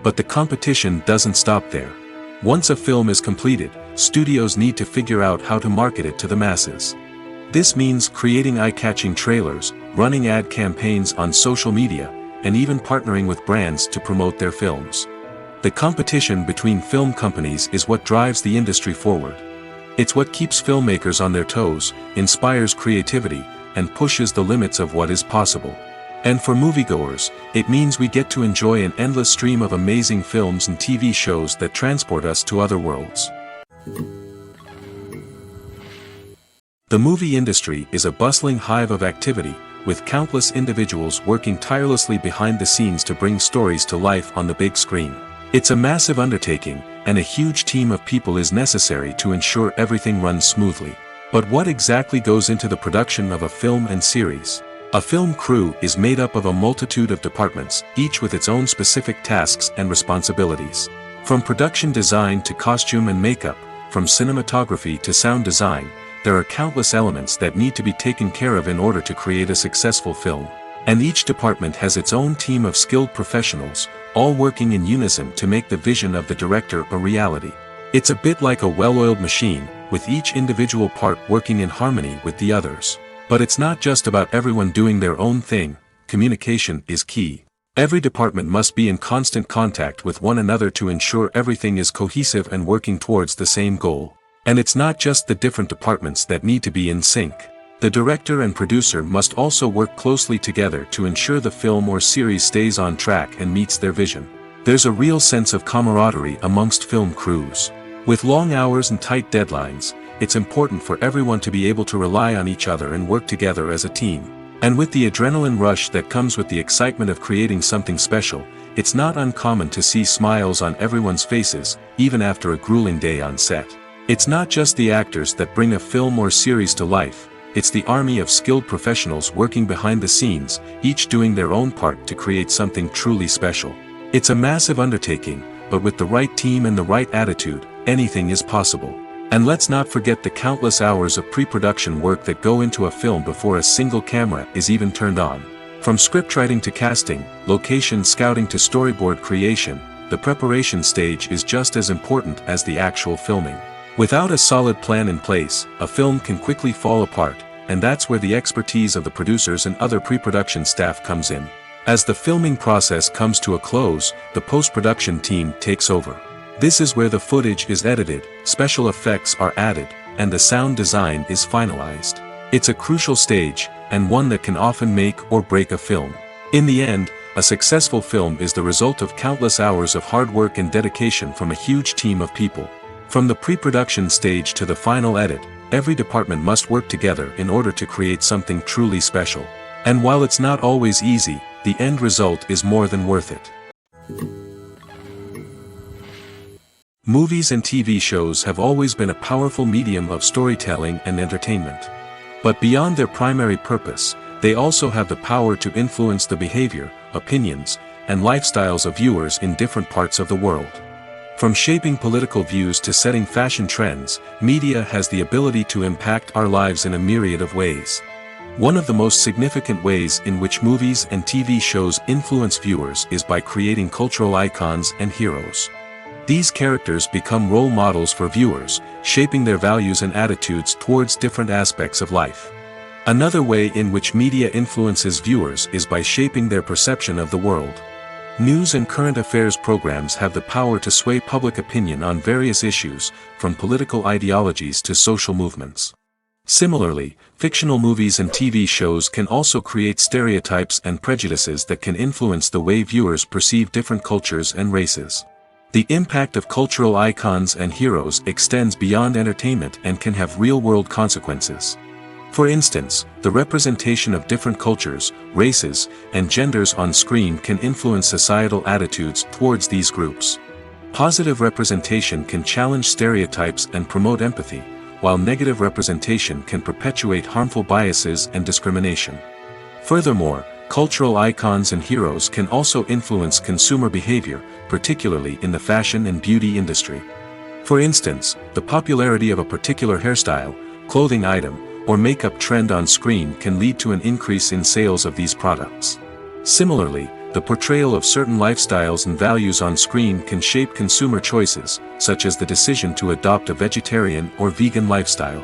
But the competition doesn't stop there. Once a film is completed, studios need to figure out how to market it to the masses. This means creating eye-catching trailers, running ad campaigns on social media, and even partnering with brands to promote their films. The competition between film companies is what drives the industry forward. It's what keeps filmmakers on their toes, inspires creativity, and pushes the limits of what is possible. And for moviegoers, it means we get to enjoy an endless stream of amazing films and TV shows that transport us to other worlds. The movie industry is a bustling hive of activity, with countless individuals working tirelessly behind the scenes to bring stories to life on the big screen. It's a massive undertaking, and a huge team of people is necessary to ensure everything runs smoothly. But what exactly goes into the production of a film and series? A film crew is made up of a multitude of departments, each with its own specific tasks and responsibilities. From production design to costume and makeup, from cinematography to sound design, there are countless elements that need to be taken care of in order to create a successful film. And each department has its own team of skilled professionals, all working in unison to make the vision of the director a reality. It's a bit like a well-oiled machine, with each individual part working in harmony with the others. But it's not just about everyone doing their own thing. Communication is key. Every department must be in constant contact with one another to ensure everything is cohesive and working towards the same goal. And it's not just the different departments that need to be in sync. The director and producer must also work closely together to ensure the film or series stays on track and meets their vision. There's a real sense of camaraderie amongst film crews. With long hours and tight deadlines, it's important for everyone to be able to rely on each other and work together as a team. And with the adrenaline rush that comes with the excitement of creating something special, it's not uncommon to see smiles on everyone's faces, even after a grueling day on set. It's not just the actors that bring a film or series to life, it's the army of skilled professionals working behind the scenes, each doing their own part to create something truly special. It's a massive undertaking, but with the right team and the right attitude, anything is possible. And let's not forget the countless hours of pre-production work that go into a film before a single camera is even turned on. From scriptwriting to casting, location scouting to storyboard creation, the preparation stage is just as important as the actual filming. Without a solid plan in place, a film can quickly fall apart, and that's where the expertise of the producers and other pre-production staff comes in. As the filming process comes to a close, the post-production team takes over. This is where the footage is edited, special effects are added, and the sound design is finalized. It's a crucial stage, and one that can often make or break a film. In the end, a successful film is the result of countless hours of hard work and dedication from a huge team of people. From the pre-production stage to the final edit, every department must work together in order to create something truly special. And while it's not always easy, the end result is more than worth it. Movies and TV shows have always been a powerful medium of storytelling and entertainment. But beyond their primary purpose, they also have the power to influence the behavior, opinions, and lifestyles of viewers in different parts of the world. From shaping political views to setting fashion trends, media has the ability to impact our lives in a myriad of ways. One of the most significant ways in which movies and TV shows influence viewers is by creating cultural icons and heroes. These characters become role models for viewers, shaping their values and attitudes towards different aspects of life. Another way in which media influences viewers is by shaping their perception of the world. News and current affairs programs have the power to sway public opinion on various issues, from political ideologies to social movements. Similarly, fictional movies and TV shows can also create stereotypes and prejudices that can influence the way viewers perceive different cultures and races. The impact of cultural icons and heroes extends beyond entertainment and can have real-world consequences. For instance, the representation of different cultures, races, and genders on screen can influence societal attitudes towards these groups. Positive representation can challenge stereotypes and promote empathy, while negative representation can perpetuate harmful biases and discrimination. Furthermore, cultural icons and heroes can also influence consumer behavior, particularly in the fashion and beauty industry. For instance, the popularity of a particular hairstyle, clothing item, or makeup trend on screen can lead to an increase in sales of these products. Similarly, the portrayal of certain lifestyles and values on screen can shape consumer choices, such as the decision to adopt a vegetarian or vegan lifestyle.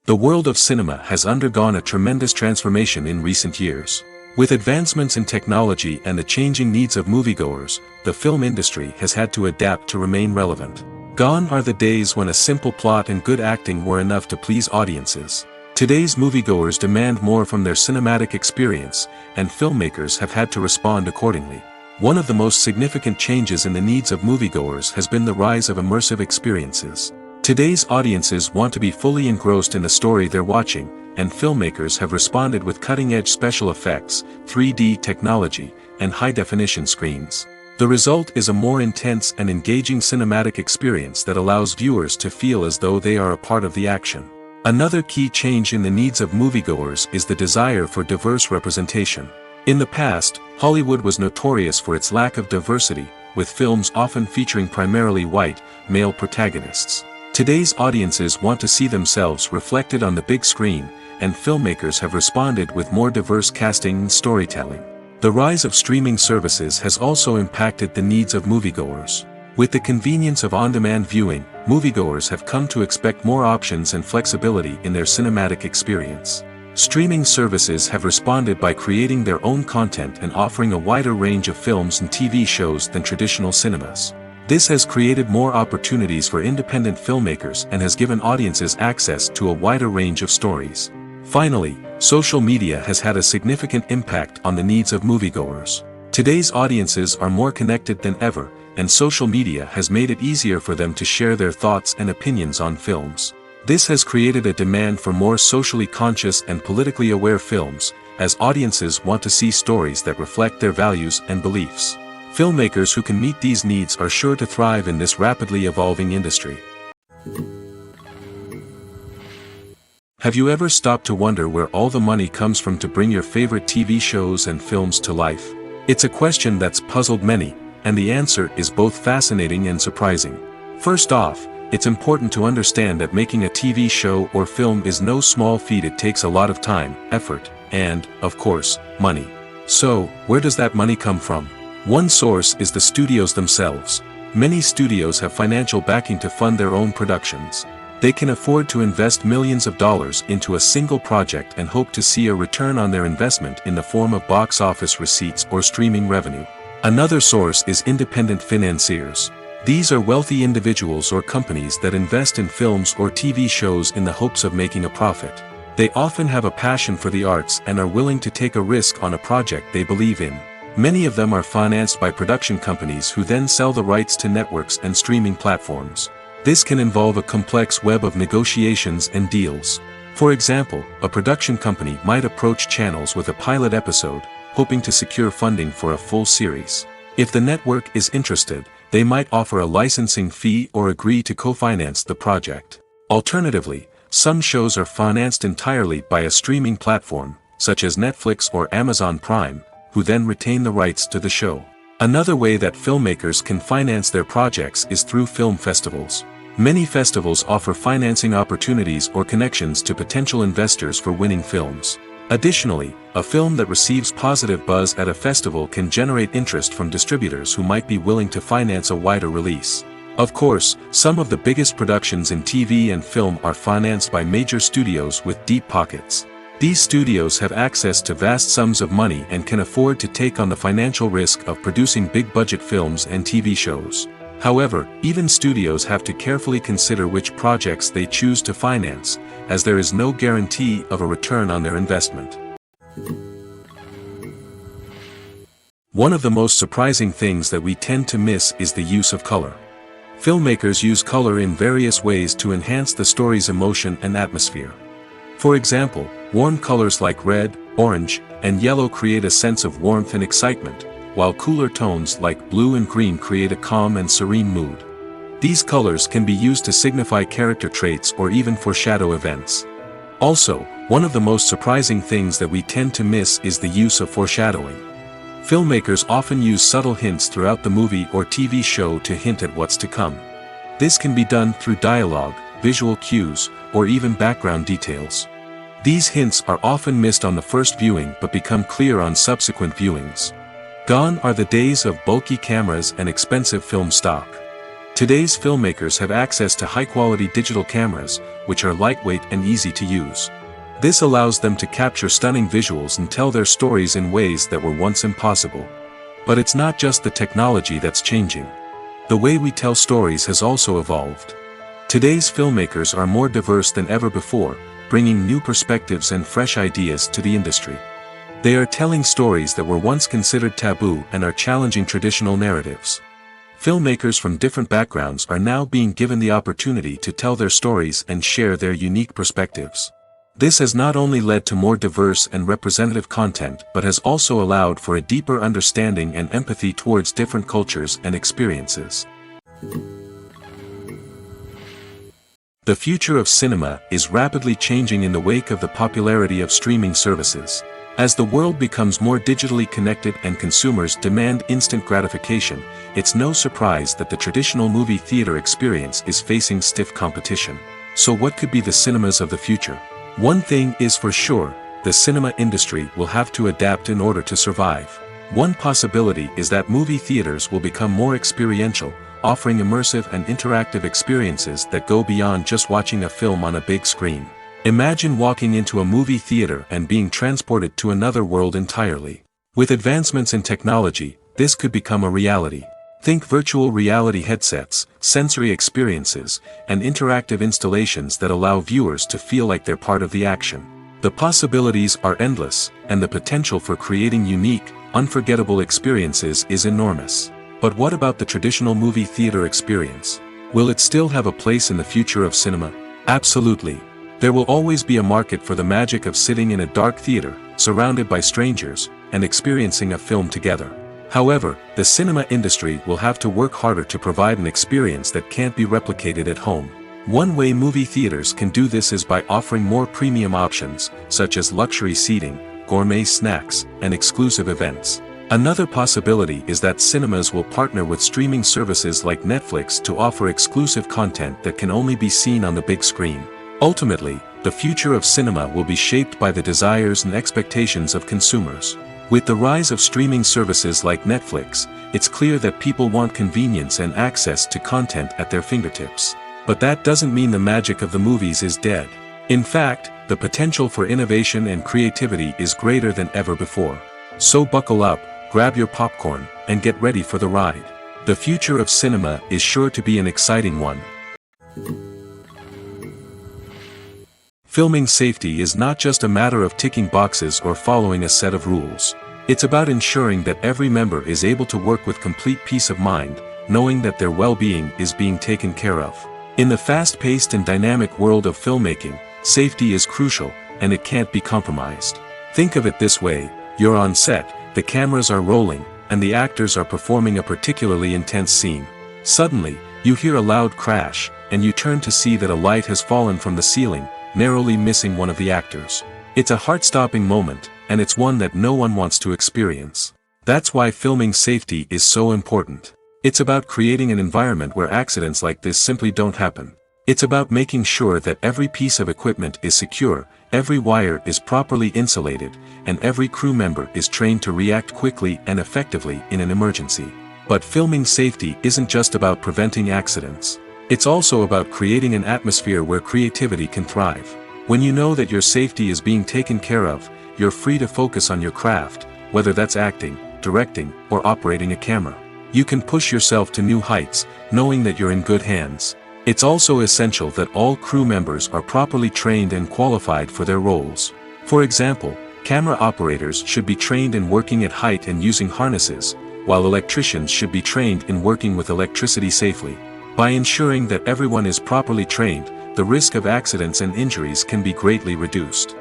The world of cinema has undergone a tremendous transformation in recent years. With advancements in technology and the changing needs of moviegoers, the film industry has had to adapt to remain relevant. Gone are the days when a simple plot and good acting were enough to please audiences. Today's moviegoers demand more from their cinematic experience, and filmmakers have had to respond accordingly. One of the most significant changes in the needs of moviegoers has been the rise of immersive experiences. Today's audiences want to be fully engrossed in the story they're watching, and filmmakers have responded with cutting-edge special effects, 3D technology, and high-definition screens. The result is a more intense and engaging cinematic experience that allows viewers to feel as though they are a part of the action. Another key change in the needs of moviegoers is the desire for diverse representation. In the past, Hollywood was notorious for its lack of diversity, with films often featuring primarily white, male protagonists. Today's audiences want to see themselves reflected on the big screen, and filmmakers have responded with more diverse casting and storytelling. The rise of streaming services has also impacted the needs of moviegoers. With the convenience of on-demand viewing, moviegoers have come to expect more options and flexibility in their cinematic experience. Streaming services have responded by creating their own content and offering a wider range of films and TV shows than traditional cinemas. This has created more opportunities for independent filmmakers and has given audiences access to a wider range of stories. Finally, social media has had a significant impact on the needs of moviegoers. Today's audiences are more connected than ever, and social media has made it easier for them to share their thoughts and opinions on films. This has created a demand for more socially conscious and politically aware films, as audiences want to see stories that reflect their values and beliefs. Filmmakers who can meet these needs are sure to thrive in this rapidly evolving industry. Have you ever stopped to wonder where all the money comes from to bring your favorite TV shows and films to life? It's a question that's puzzled many, and the answer is both fascinating and surprising. First off, it's important to understand that making a TV show or film is no small feat. It takes a lot of time, effort, and, of course, money. So, where does that money come from? One source is the studios themselves. Many studios have financial backing to fund their own productions. They can afford to invest millions of dollars into a single project and hope to see a return on their investment in the form of box office receipts or streaming revenue. Another source is independent financiers. These are wealthy individuals or companies that invest in films or TV shows in the hopes of making a profit. They often have a passion for the arts and are willing to take a risk on a project they believe in. Many of them are financed by production companies who then sell the rights to networks and streaming platforms. This can involve a complex web of negotiations and deals. For example, a production company might approach channels with a pilot episode, hoping to secure funding for a full series. If the network is interested, they might offer a licensing fee or agree to co-finance the project. Alternatively, Some shows are financed entirely by a streaming platform, such as Netflix or Amazon Prime, who then retain the rights to the show. Another way that filmmakers can finance their projects is through film festivals. Many festivals offer financing opportunities or connections to potential investors for winning films. Additionally, a film that receives positive buzz at a festival can generate interest from distributors who might be willing to finance a wider release. Of course, some of the biggest productions in TV and film are financed by major studios with deep pockets. These studios have access to vast sums of money and can afford to take on the financial risk of producing big-budget films and TV shows. However, even studios have to carefully consider which projects they choose to finance, as there is no guarantee of a return on their investment. One of the most surprising things that we tend to miss is the use of color. Filmmakers use color in various ways to enhance the story's emotion and atmosphere. For example, warm colors like red, orange, and yellow create a sense of warmth and excitement, while cooler tones like blue and green create a calm and serene mood. These colors can be used to signify character traits or even foreshadow events. Also, one of the most surprising things that we tend to miss is the use of foreshadowing. Filmmakers often use subtle hints throughout the movie or TV show to hint at what's to come. This can be done through dialogue, visual cues, or even background details. These hints are often missed on the first viewing but become clear on subsequent viewings. Gone are the days of bulky cameras and expensive film stock. Today's filmmakers have access to high-quality digital cameras, which are lightweight and easy to use. This allows them to capture stunning visuals and tell their stories in ways that were once impossible. But it's not just the technology that's changing. The way we tell stories has also evolved. Today's filmmakers are more diverse than ever before, bringing new perspectives and fresh ideas to the industry. They are telling stories that were once considered taboo and are challenging traditional narratives. Filmmakers from different backgrounds are now being given the opportunity to tell their stories and share their unique perspectives. This has not only led to more diverse and representative content but has also allowed for a deeper understanding and empathy towards different cultures and experiences. The future of cinema is rapidly changing in the wake of the popularity of streaming services. As the world becomes more digitally connected and consumers demand instant gratification, it's no surprise that the traditional movie theater experience is facing stiff competition. So what could be the cinemas of the future? One thing is for sure, the cinema industry will have to adapt in order to survive. One possibility is that movie theaters will become more experiential, offering immersive and interactive experiences that go beyond just watching a film on a big screen. Imagine walking into a movie theater and being transported to another world entirely. With advancements in technology, this could become a reality. Think virtual reality headsets, sensory experiences, and interactive installations that allow viewers to feel like they're part of the action. The possibilities are endless, and the potential for creating unique, unforgettable experiences is enormous. But what about the traditional movie theater experience? Will it still have a place in the future of cinema? Absolutely. There will always be a market for the magic of sitting in a dark theater, surrounded by strangers, and experiencing a film together. However, the cinema industry will have to work harder to provide an experience that can't be replicated at home. One way movie theaters can do this is by offering more premium options, such as luxury seating, gourmet snacks, and exclusive events. Another possibility is that cinemas will partner with streaming services like Netflix to offer exclusive content that can only be seen on the big screen. Ultimately, the future of cinema will be shaped by the desires and expectations of consumers. With the rise of streaming services like Netflix, it's clear that people want convenience and access to content at their fingertips. But that doesn't mean the magic of the movies is dead. In fact, the potential for innovation and creativity is greater than ever before. So buckle up, grab your popcorn, and get ready for the ride. The future of cinema is sure to be an exciting one. Filming safety is not just a matter of ticking boxes or following a set of rules. It's about ensuring that every member is able to work with complete peace of mind, knowing that their well-being is being taken care of. In the fast-paced and dynamic world of filmmaking, safety is crucial, and it can't be compromised. Think of it this way: you're on set, the cameras are rolling, and the actors are performing a particularly intense scene. Suddenly, you hear a loud crash, and you turn to see that a light has fallen from the ceiling, narrowly missing one of the actors. It's a heart-stopping moment, and it's one that no one wants to experience. That's why filming safety is so important. It's about creating an environment where accidents like this simply don't happen. It's about making sure that every piece of equipment is secure, every wire is properly insulated, and every crew member is trained to react quickly and effectively in an emergency. But filming safety isn't just about preventing accidents. It's also about creating an atmosphere where creativity can thrive. When you know that your safety is being taken care of, you're free to focus on your craft, whether that's acting, directing, or operating a camera. You can push yourself to new heights, knowing that you're in good hands. It's also essential that all crew members are properly trained and qualified for their roles. For example, camera operators should be trained in working at height and using harnesses, while electricians should be trained in working with electricity safely. By ensuring that everyone is properly trained, the risk of accidents and injuries can be greatly reduced.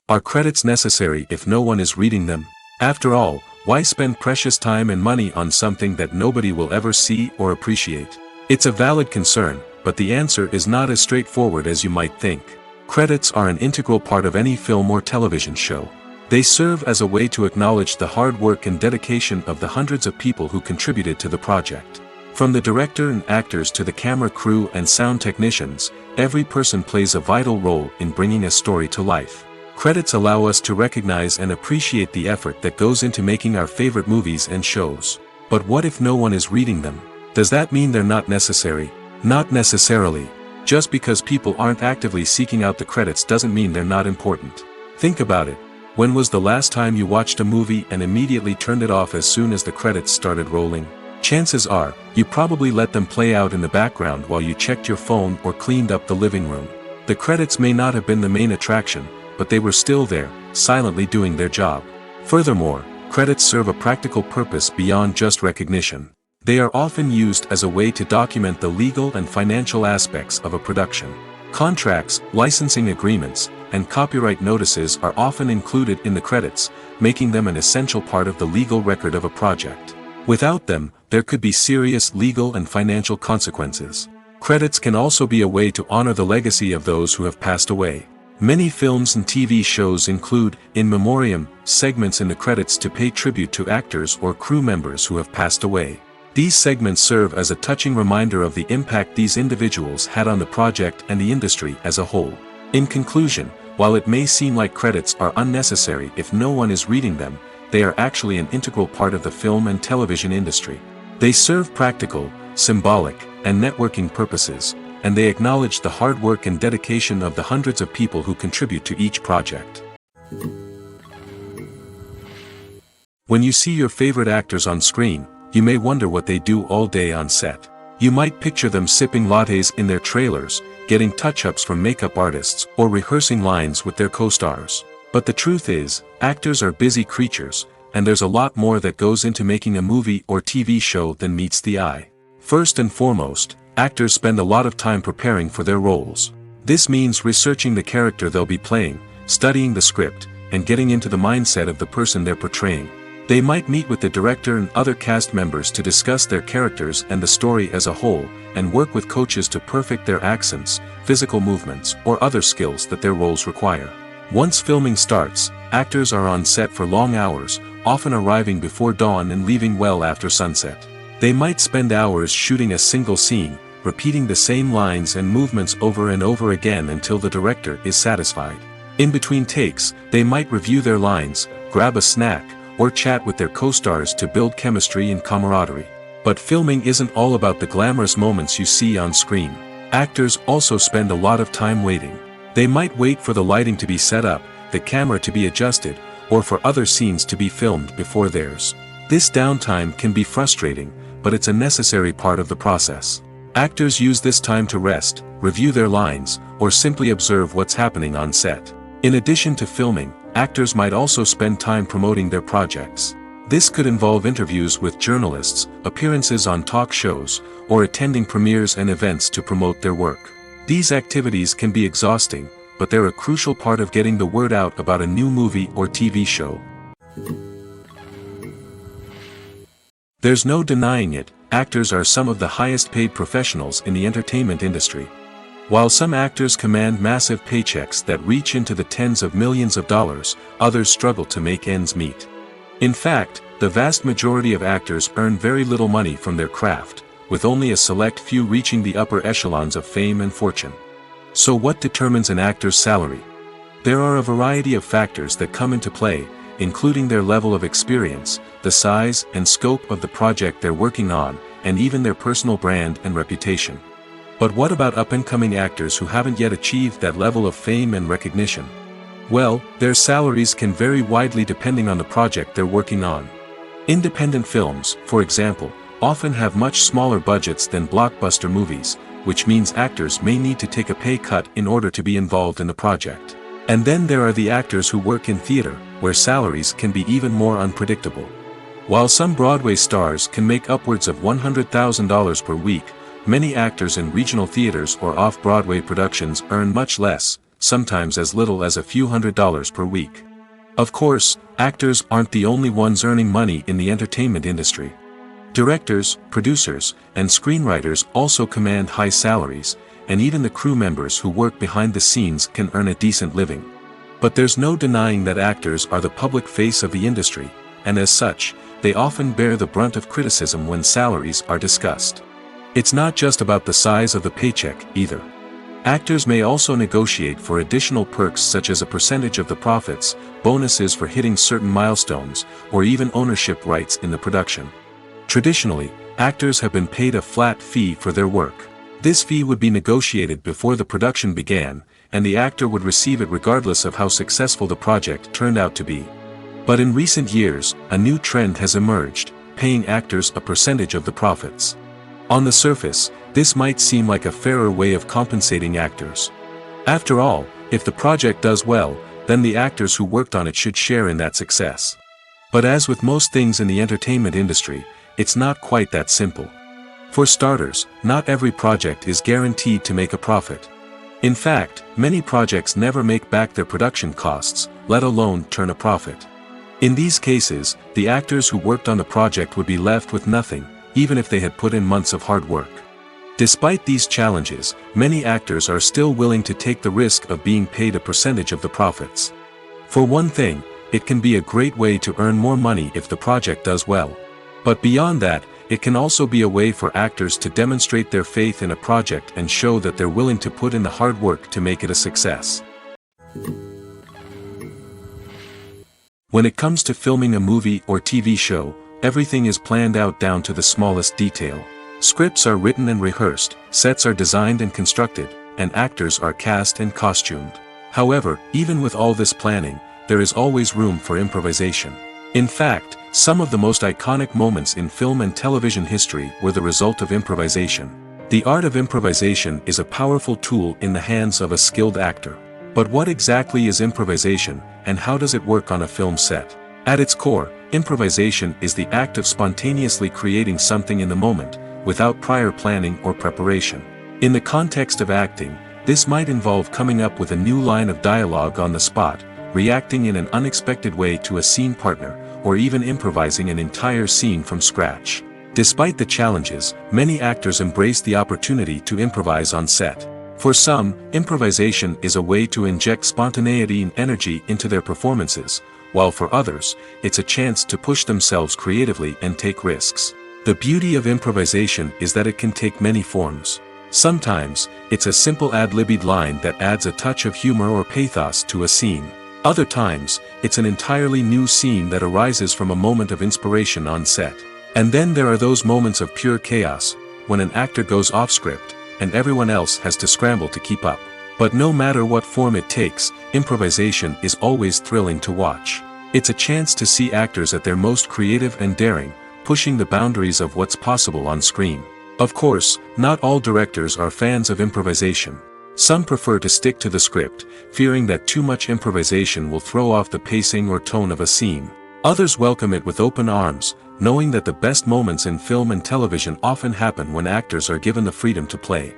Are credits necessary if no one is reading them? After all, why spend precious time and money on something that nobody will ever see or appreciate? It's a valid concern, but the answer is not as straightforward as you might think. Credits are an integral part of any film or television show. They serve as a way to acknowledge the hard work and dedication of the hundreds of people who contributed to the project. From the director and actors to the camera crew and sound technicians, every person plays a vital role in bringing a story to life. Credits allow us to recognize and appreciate the effort that goes into making our favorite movies and shows. But what if no one is reading them? Does that mean they're not necessary? Not necessarily. Just because people aren't actively seeking out the credits doesn't mean they're not important. Think about it. When was the last time you watched a movie and immediately turned it off as soon as the credits started rolling? Chances are, you probably let them play out in the background while you checked your phone or cleaned up the living room. The credits may not have been the main attraction, but they were still there, silently doing their job. Furthermore, credits serve a practical purpose beyond just recognition. They are often used as a way to document the legal and financial aspects of a production. Contracts, licensing agreements, and copyright notices are often included in the credits, making them an essential part of the legal record of a project. Without them, there could be serious legal and financial consequences. Credits can also be a way to honor the legacy of those who have passed away. Many films and TV shows include, in memoriam, segments in the credits to pay tribute to actors or crew members who have passed away. These segments serve as a touching reminder of the impact these individuals had on the project and the industry as a whole. In conclusion, while it may seem like credits are unnecessary if no one is reading them, they are actually an integral part of the film and television industry. They serve practical, symbolic, and networking purposes, and they acknowledge the hard work and dedication of the hundreds of people who contribute to each project. When you see your favorite actors on screen, you may wonder what they do all day on set. You might picture them sipping lattes in their trailers, getting touch-ups from makeup artists, or rehearsing lines with their co-stars. But the truth is, actors are busy creatures, and there's a lot more that goes into making a movie or TV show than meets the eye. First and foremost, actors spend a lot of time preparing for their roles. This means researching the character they'll be playing, studying the script, and getting into the mindset of the person they're portraying. They might meet with the director and other cast members to discuss their characters and the story as a whole, and work with coaches to perfect their accents, physical movements, or other skills that their roles require. Once filming starts, actors are on set for long hours, often arriving before dawn and leaving well after sunset. They might spend hours shooting a single scene, repeating the same lines and movements over and over again until the director is satisfied. In between takes, they might review their lines, grab a snack, or chat with their co-stars to build chemistry and camaraderie. But filming isn't all about the glamorous moments you see on screen. Actors also spend a lot of time waiting. They might wait for the lighting to be set up, the camera to be adjusted, or for other scenes to be filmed before theirs. This downtime can be frustrating, but it's a necessary part of the process. Actors use this time to rest, review their lines, or simply observe what's happening on set. In addition to filming, actors might also spend time promoting their projects. This could involve interviews with journalists, appearances on talk shows, or attending premieres and events to promote their work. These activities can be exhausting, but they're a crucial part of getting the word out about a new movie or TV show. There's no denying it, actors are some of the highest paid professionals in the entertainment industry. While some actors command massive paychecks that reach into the tens of millions of dollars, others struggle to make ends meet. In fact, the vast majority of actors earn very little money from their craft, with only a select few reaching the upper echelons of fame and fortune. So what determines an actor's salary? There are a variety of factors that come into play, including their level of experience, the size and scope of the project they're working on, and even their personal brand and reputation. But what about up-and-coming actors who haven't yet achieved that level of fame and recognition? Well, their salaries can vary widely depending on the project they're working on. Independent films, for example, often have much smaller budgets than blockbuster movies, which means actors may need to take a pay cut in order to be involved in the project. And then there are the actors who work in theater, where salaries can be even more unpredictable. While some Broadway stars can make upwards of $100,000 per week, many actors in regional theaters or off-Broadway productions earn much less, sometimes as little as a few $100s per week. Of course, actors aren't the only ones earning money in the entertainment industry. Directors, producers, and screenwriters also command high salaries, and even the crew members who work behind the scenes can earn a decent living. But there's no denying that actors are the public face of the industry, and as such, they often bear the brunt of criticism when salaries are discussed. It's not just about the size of the paycheck, either. Actors may also negotiate for additional perks such as a percentage of the profits, bonuses for hitting certain milestones, or even ownership rights in the production. Traditionally, actors have been paid a flat fee for their work. This fee would be negotiated before the production began, and the actor would receive it regardless of how successful the project turned out to be. But in recent years, a new trend has emerged, paying actors a percentage of the profits. On the surface, this might seem like a fairer way of compensating actors. After all, if the project does well, then the actors who worked on it should share in that success. But as with most things in the entertainment industry, it's not quite that simple. For starters, not every project is guaranteed to make a profit. In fact, many projects never make back their production costs, let alone turn a profit. In these cases, the actors who worked on the project would be left with nothing, even if they had put in months of hard work. Despite these challenges, many actors are still willing to take the risk of being paid a percentage of the profits. For one thing, it can be a great way to earn more money if the project does well. But beyond that, it can also be a way for actors to demonstrate their faith in a project and show that they're willing to put in the hard work to make it a success. When it comes to filming a movie or TV show, everything is planned out down to the smallest detail. Scripts are written and rehearsed, sets are designed and constructed, and actors are cast and costumed. However, even with all this planning, there is always room for improvisation. In fact, some of the most iconic moments in film and television history were the result of improvisation. The art of improvisation is a powerful tool in the hands of a skilled actor. But what exactly is improvisation, and how does it work on a film set? At its core, improvisation is the act of spontaneously creating something in the moment, without prior planning or preparation. In the context of acting, this might involve coming up with a new line of dialogue on the spot, reacting in an unexpected way to a scene partner, or even improvising an entire scene from scratch. Despite the challenges, many actors embrace the opportunity to improvise on set. For some, improvisation is a way to inject spontaneity and energy into their performances, while for others, it's a chance to push themselves creatively and take risks. The beauty of improvisation is that it can take many forms. Sometimes, it's a simple ad-libbed line that adds a touch of humor or pathos to a scene. Other times, it's an entirely new scene that arises from a moment of inspiration on set. And then there are those moments of pure chaos, when an actor goes off script, and everyone else has to scramble to keep up. But no matter what form it takes, improvisation is always thrilling to watch. It's a chance to see actors at their most creative and daring, pushing the boundaries of what's possible on screen. Of course, not all directors are fans of improvisation. Some prefer to stick to the script, fearing that too much improvisation will throw off the pacing or tone of a scene. Others welcome it with open arms, knowing that the best moments in film and television often happen when actors are given the freedom to play.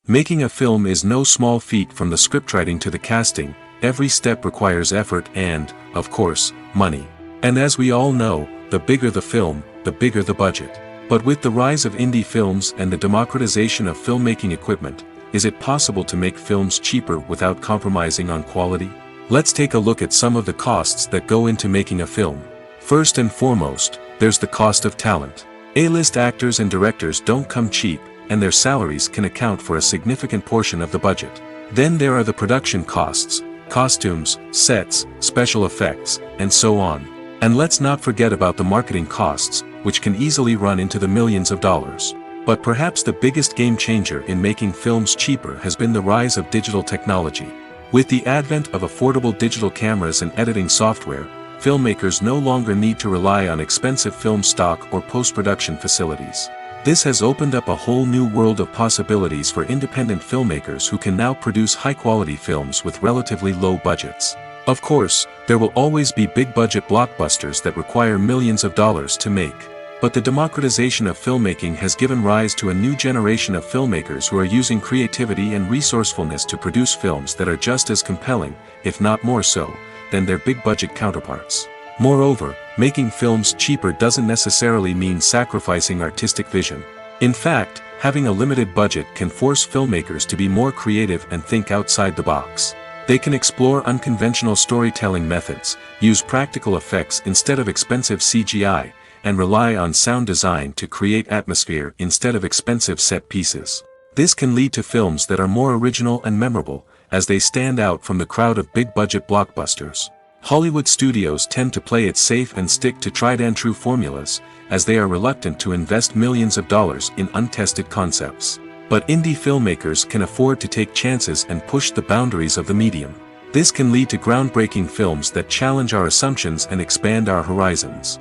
Making a film is no small feat. From the scriptwriting to the casting, every step requires effort and, of course, money. And as we all know, the bigger the film, the bigger the budget. But with the rise of indie films and the democratization of filmmaking equipment, is it possible to make films cheaper without compromising on quality? Let's take a look at some of the costs that go into making a film. First and foremost, there's the cost of talent. A-list actors and directors don't come cheap, and their salaries can account for a significant portion of the budget. Then there are the production costs, costumes, sets, special effects, and so on. And let's not forget about the marketing costs, which can easily run into the millions of dollars. But perhaps the biggest game changer in making films cheaper has been the rise of digital technology. With the advent of affordable digital cameras and editing software, filmmakers no longer need to rely on expensive film stock or post-production facilities. This has opened up a whole new world of possibilities for independent filmmakers who can now produce high-quality films with relatively low budgets. Of course, there will always be big-budget blockbusters that require millions of dollars to make. But the democratization of filmmaking has given rise to a new generation of filmmakers who are using creativity and resourcefulness to produce films that are just as compelling, if not more so, than their big-budget counterparts. Moreover, making films cheaper doesn't necessarily mean sacrificing artistic vision. In fact, having a limited budget can force filmmakers to be more creative and think outside the box. They can explore unconventional storytelling methods, use practical effects instead of expensive CGI, and rely on sound design to create atmosphere instead of expensive set pieces. This can lead to films that are more original and memorable, as they stand out from the crowd of big-budget blockbusters. Hollywood studios tend to play it safe and stick to tried-and-true formulas, as they are reluctant to invest millions of dollars in untested concepts. But indie filmmakers can afford to take chances and push the boundaries of the medium. This can lead to groundbreaking films that challenge our assumptions and expand our horizons.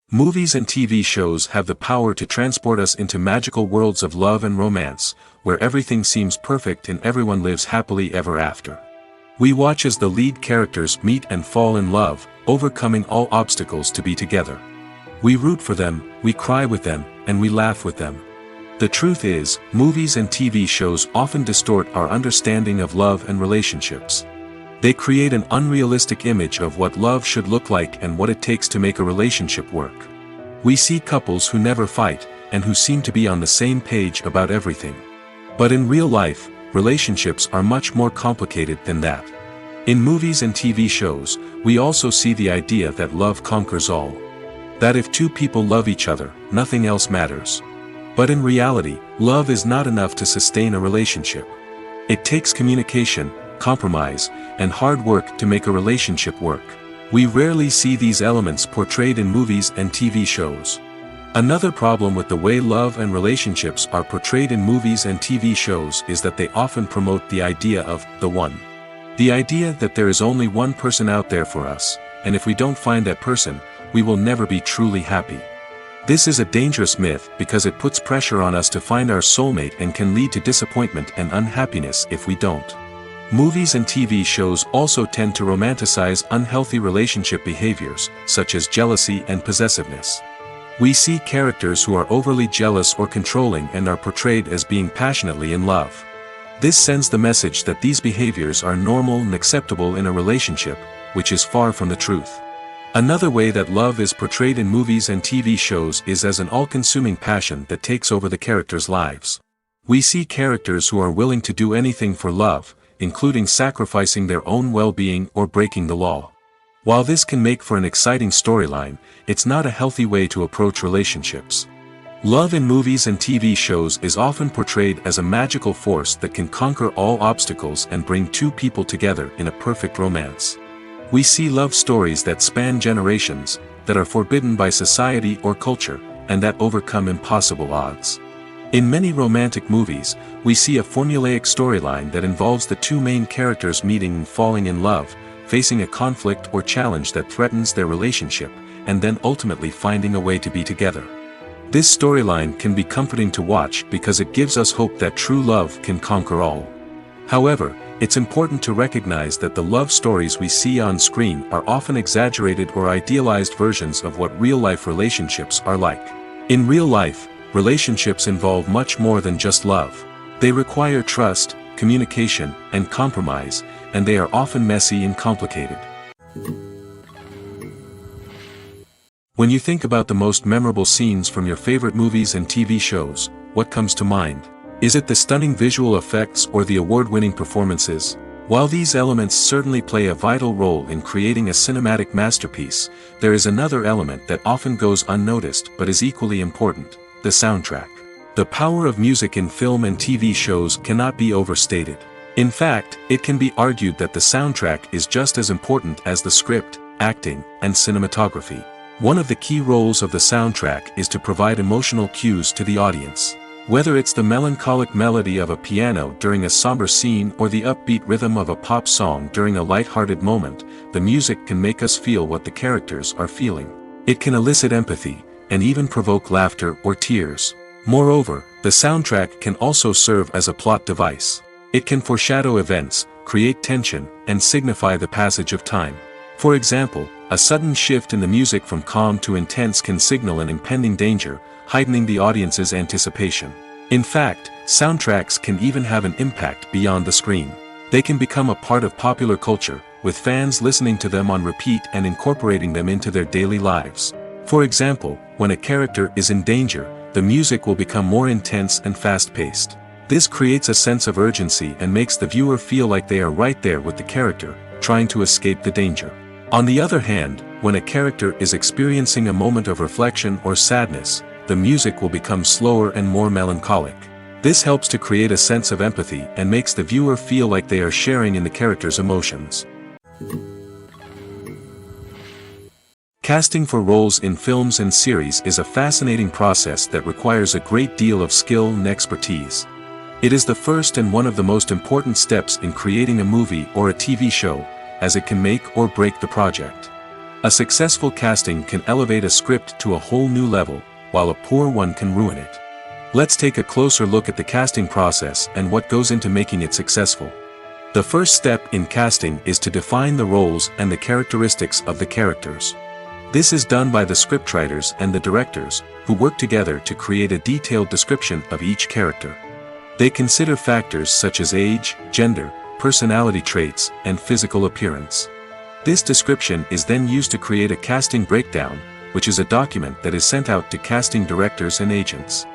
Movies and TV shows have the power to transport us into magical worlds of love and romance, where everything seems perfect and everyone lives happily ever after. We watch as the lead characters meet and fall in love, overcoming all obstacles to be together. We root for them, we cry with them, and we laugh with them. The truth is, movies and TV shows often distort our understanding of love and relationships. They create an unrealistic image of what love should look like and what it takes to make a relationship work. We see couples who never fight, and who seem to be on the same page about everything. But in real life, relationships are much more complicated than that. In movies and TV shows, we also see the idea that love conquers all. That if two people love each other, nothing else matters. But in reality, love is not enough to sustain a relationship. It takes communication, compromise, and hard work to make a relationship work. We rarely see these elements portrayed in movies and TV shows. Another problem with the way love and relationships are portrayed in movies and TV shows is that they often promote the idea of the one. The idea that there is only one person out there for us, and if we don't find that person, we will never be truly happy. This is a dangerous myth because it puts pressure on us to find our soulmate and can lead to disappointment and unhappiness if we don't. Movies and TV shows also tend to romanticize unhealthy relationship behaviors, such as jealousy and possessiveness. We see characters who are overly jealous or controlling and are portrayed as being passionately in love. This sends the message that these behaviors are normal and acceptable in a relationship, which is far from the truth. Another way that love is portrayed in movies and TV shows is as an all-consuming passion that takes over the characters' lives. We see characters who are willing to do anything for love, including sacrificing their own well-being or breaking the law. While this can make for an exciting storyline, it's not a healthy way to approach relationships. Love in movies and TV shows is often portrayed as a magical force that can conquer all obstacles and bring two people together in a perfect romance. We see love stories that span generations, that are forbidden by society or culture, and that overcome impossible odds. In many romantic movies, we see a formulaic storyline that involves the two main characters meeting and falling in love, facing a conflict or challenge that threatens their relationship, and then ultimately finding a way to be together. This storyline can be comforting to watch because it gives us hope that true love can conquer all. However, it's important to recognize that the love stories we see on screen are often exaggerated or idealized versions of what real-life relationships are like. In real life, relationships involve much more than just love. They require trust, communication, and compromise, and they are often messy and complicated. When you think about the most memorable scenes from your favorite movies and TV shows, what comes to mind? Is it the stunning visual effects or the award-winning performances? While these elements certainly play a vital role in creating a cinematic masterpiece, there is another element that often goes unnoticed but is equally important: the soundtrack. The power of music in film and TV shows cannot be overstated. In fact, it can be argued that the soundtrack is just as important as the script, acting, and cinematography. One of the key roles of the soundtrack is to provide emotional cues to the audience. Whether it's the melancholic melody of a piano during a somber scene or the upbeat rhythm of a pop song during a light-hearted moment, the music can make us feel what the characters are feeling. It can elicit empathy, and even provoke laughter or tears. Moreover, the soundtrack can also serve as a plot device. It can foreshadow events, create tension, and signify the passage of time. For example, a sudden shift in the music from calm to intense can signal an impending danger, heightening the audience's anticipation. In fact, soundtracks can even have an impact beyond the screen. They can become a part of popular culture, with fans listening to them on repeat and incorporating them into their daily lives. For example, when a character is in danger, the music will become more intense and fast-paced. This creates a sense of urgency and makes the viewer feel like they are right there with the character, trying to escape the danger. On the other hand, when a character is experiencing a moment of reflection or sadness, the music will become slower and more melancholic. This helps to create a sense of empathy and makes the viewer feel like they are sharing in the character's emotions. Casting for roles in films and series is a fascinating process that requires a great deal of skill and expertise. It is the first and one of the most important steps in creating a movie or a TV show, as it can make or break the project. A successful casting can elevate a script to a whole new level, while a poor one can ruin it. Let's take a closer look at the casting process and what goes into making it successful. The first step in casting is to define the roles and the characteristics of the characters. This is done by the scriptwriters and the directors, who work together to create a detailed description of each character. They consider factors such as age, gender, personality traits, and physical appearance. This description is then used to create a casting breakdown, which is a document that is sent out to casting directors and agents.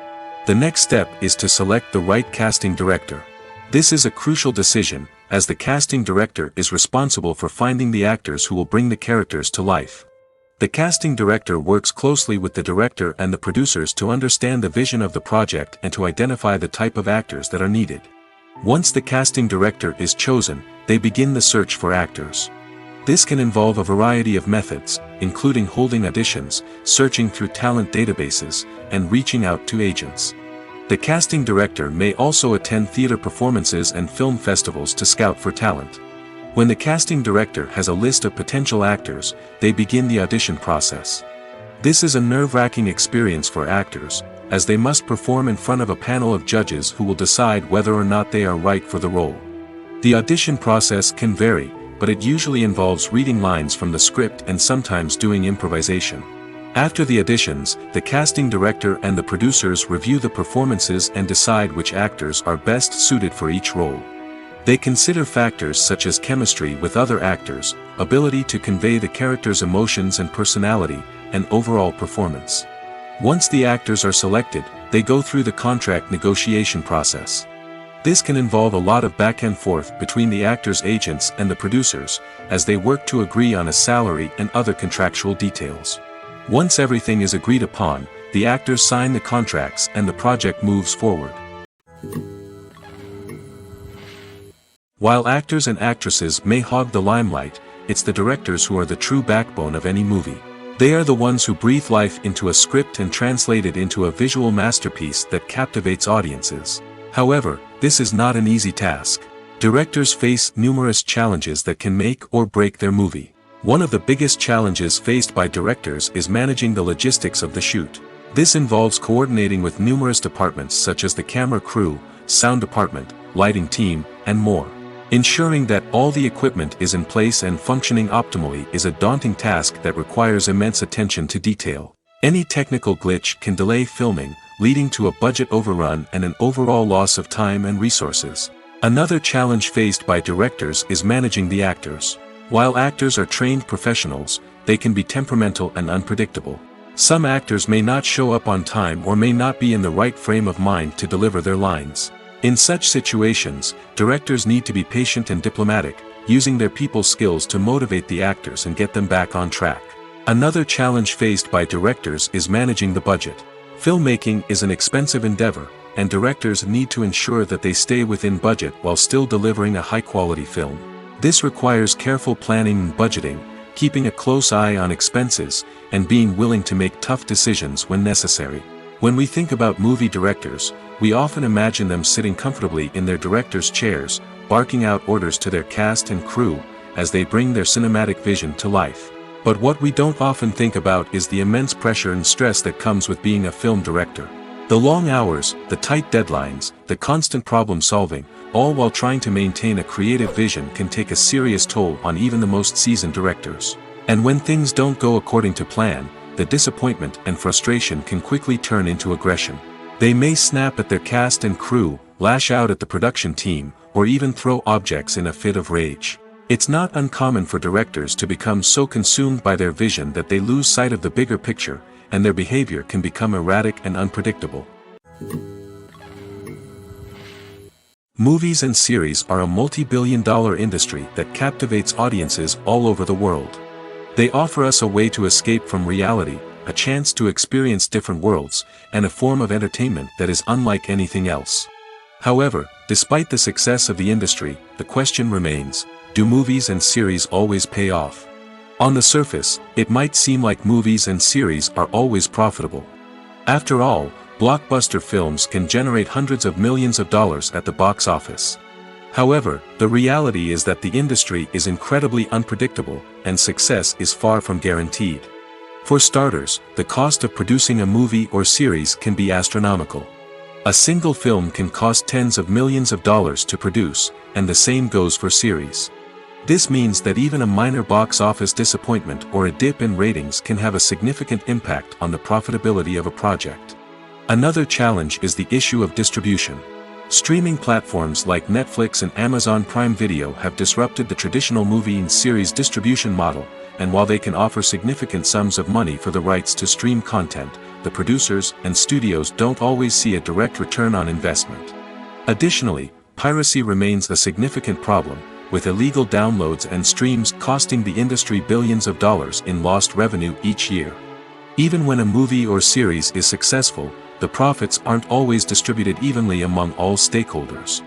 The next step is to select the right casting director. This is a crucial decision, as the casting director is responsible for finding the actors who will bring the characters to life. The casting director works closely with the director and the producers to understand the vision of the project and to identify the type of actors that are needed. Once the casting director is chosen, they begin the search for actors. This can involve a variety of methods, including holding auditions, searching through talent databases, and reaching out to agents. The casting director may also attend theater performances and film festivals to scout for talent. When the casting director has a list of potential actors, they begin the audition process. This is a nerve-wracking experience for actors, as they must perform in front of a panel of judges who will decide whether or not they are right for the role. The audition process can vary, but it usually involves reading lines from the script and sometimes doing improvisation. After the auditions, the casting director and the producers review the performances and decide which actors are best suited for each role. They consider factors such as chemistry with other actors, ability to convey the character's emotions and personality, and overall performance. Once the actors are selected, they go through the contract negotiation process. This can involve a lot of back and forth between the actors' agents and the producers, as they work to agree on a salary and other contractual details. Once everything is agreed upon, the actors sign the contracts and the project moves forward. While actors and actresses may hog the limelight, it's the directors who are the true backbone of any movie. They are the ones who breathe life into a script and translate it into a visual masterpiece that captivates audiences. However, this is not an easy task. Directors face numerous challenges that can make or break their movie. One of the biggest challenges faced by directors is managing the logistics of the shoot. This involves coordinating with numerous departments such as the camera crew, sound department, lighting team, and more. Ensuring that all the equipment is in place and functioning optimally is a daunting task that requires immense attention to detail. Any technical glitch can delay filming, leading to a budget overrun and an overall loss of time and resources. Another challenge faced by directors is managing the actors. While actors are trained professionals, they can be temperamental and unpredictable. Some actors may not show up on time or may not be in the right frame of mind to deliver their lines. In such situations, directors need to be patient and diplomatic, using their people skills to motivate the actors and get them back on track. Another challenge faced by directors is managing the budget. Filmmaking is an expensive endeavor, and directors need to ensure that they stay within budget while still delivering a high-quality film. This requires careful planning and budgeting, keeping a close eye on expenses, and being willing to make tough decisions when necessary. When we think about movie directors, we often imagine them sitting comfortably in their director's chairs, barking out orders to their cast and crew, as they bring their cinematic vision to life. But what we don't often think about is the immense pressure and stress that comes with being a film director. The long hours, the tight deadlines, the constant problem solving, all while trying to maintain a creative vision can take a serious toll on even the most seasoned directors. And when things don't go according to plan, the disappointment and frustration can quickly turn into aggression. They may snap at their cast and crew, lash out at the production team, or even throw objects in a fit of rage. It's not uncommon for directors to become so consumed by their vision that they lose sight of the bigger picture, and their behavior can become erratic and unpredictable. Movies and series are a multi-billion-dollar industry that captivates audiences all over the world. They offer us a way to escape from reality, a chance to experience different worlds, and a form of entertainment that is unlike anything else. However, despite the success of the industry, the question remains, do movies and series always pay off? On the surface, it might seem like movies and series are always profitable. After all, blockbuster films can generate hundreds of millions of dollars at the box office. However, the reality is that the industry is incredibly unpredictable, and success is far from guaranteed. For starters, the cost of producing a movie or series can be astronomical. A single film can cost tens of millions of dollars to produce, and the same goes for series. This means that even a minor box office disappointment or a dip in ratings can have a significant impact on the profitability of a project. Another challenge is the issue of distribution. Streaming platforms like Netflix and Amazon Prime Video have disrupted the traditional movie and series distribution model, and while they can offer significant sums of money for the rights to stream content, the producers and studios don't always see a direct return on investment. Additionally, piracy remains a significant problem, with illegal downloads and streams costing the industry billions of dollars in lost revenue each year. Even when a movie or series is successful, the profits aren't always distributed evenly among all stakeholders.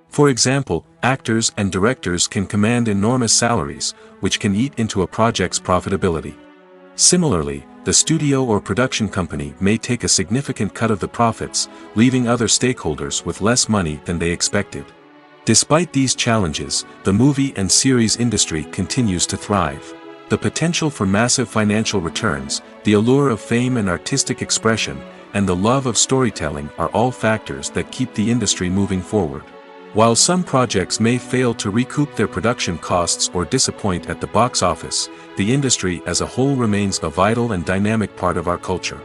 For example, actors and directors can command enormous salaries, which can eat into a project's profitability. Similarly, the studio or production company may take a significant cut of the profits, leaving other stakeholders with less money than they expected. Despite these challenges, the movie and series industry continues to thrive. The potential for massive financial returns, the allure of fame and artistic expression, and the love of storytelling are all factors that keep the industry moving forward. While some projects may fail to recoup their production costs or disappoint at the box office, the industry as a whole remains a vital and dynamic part of our culture.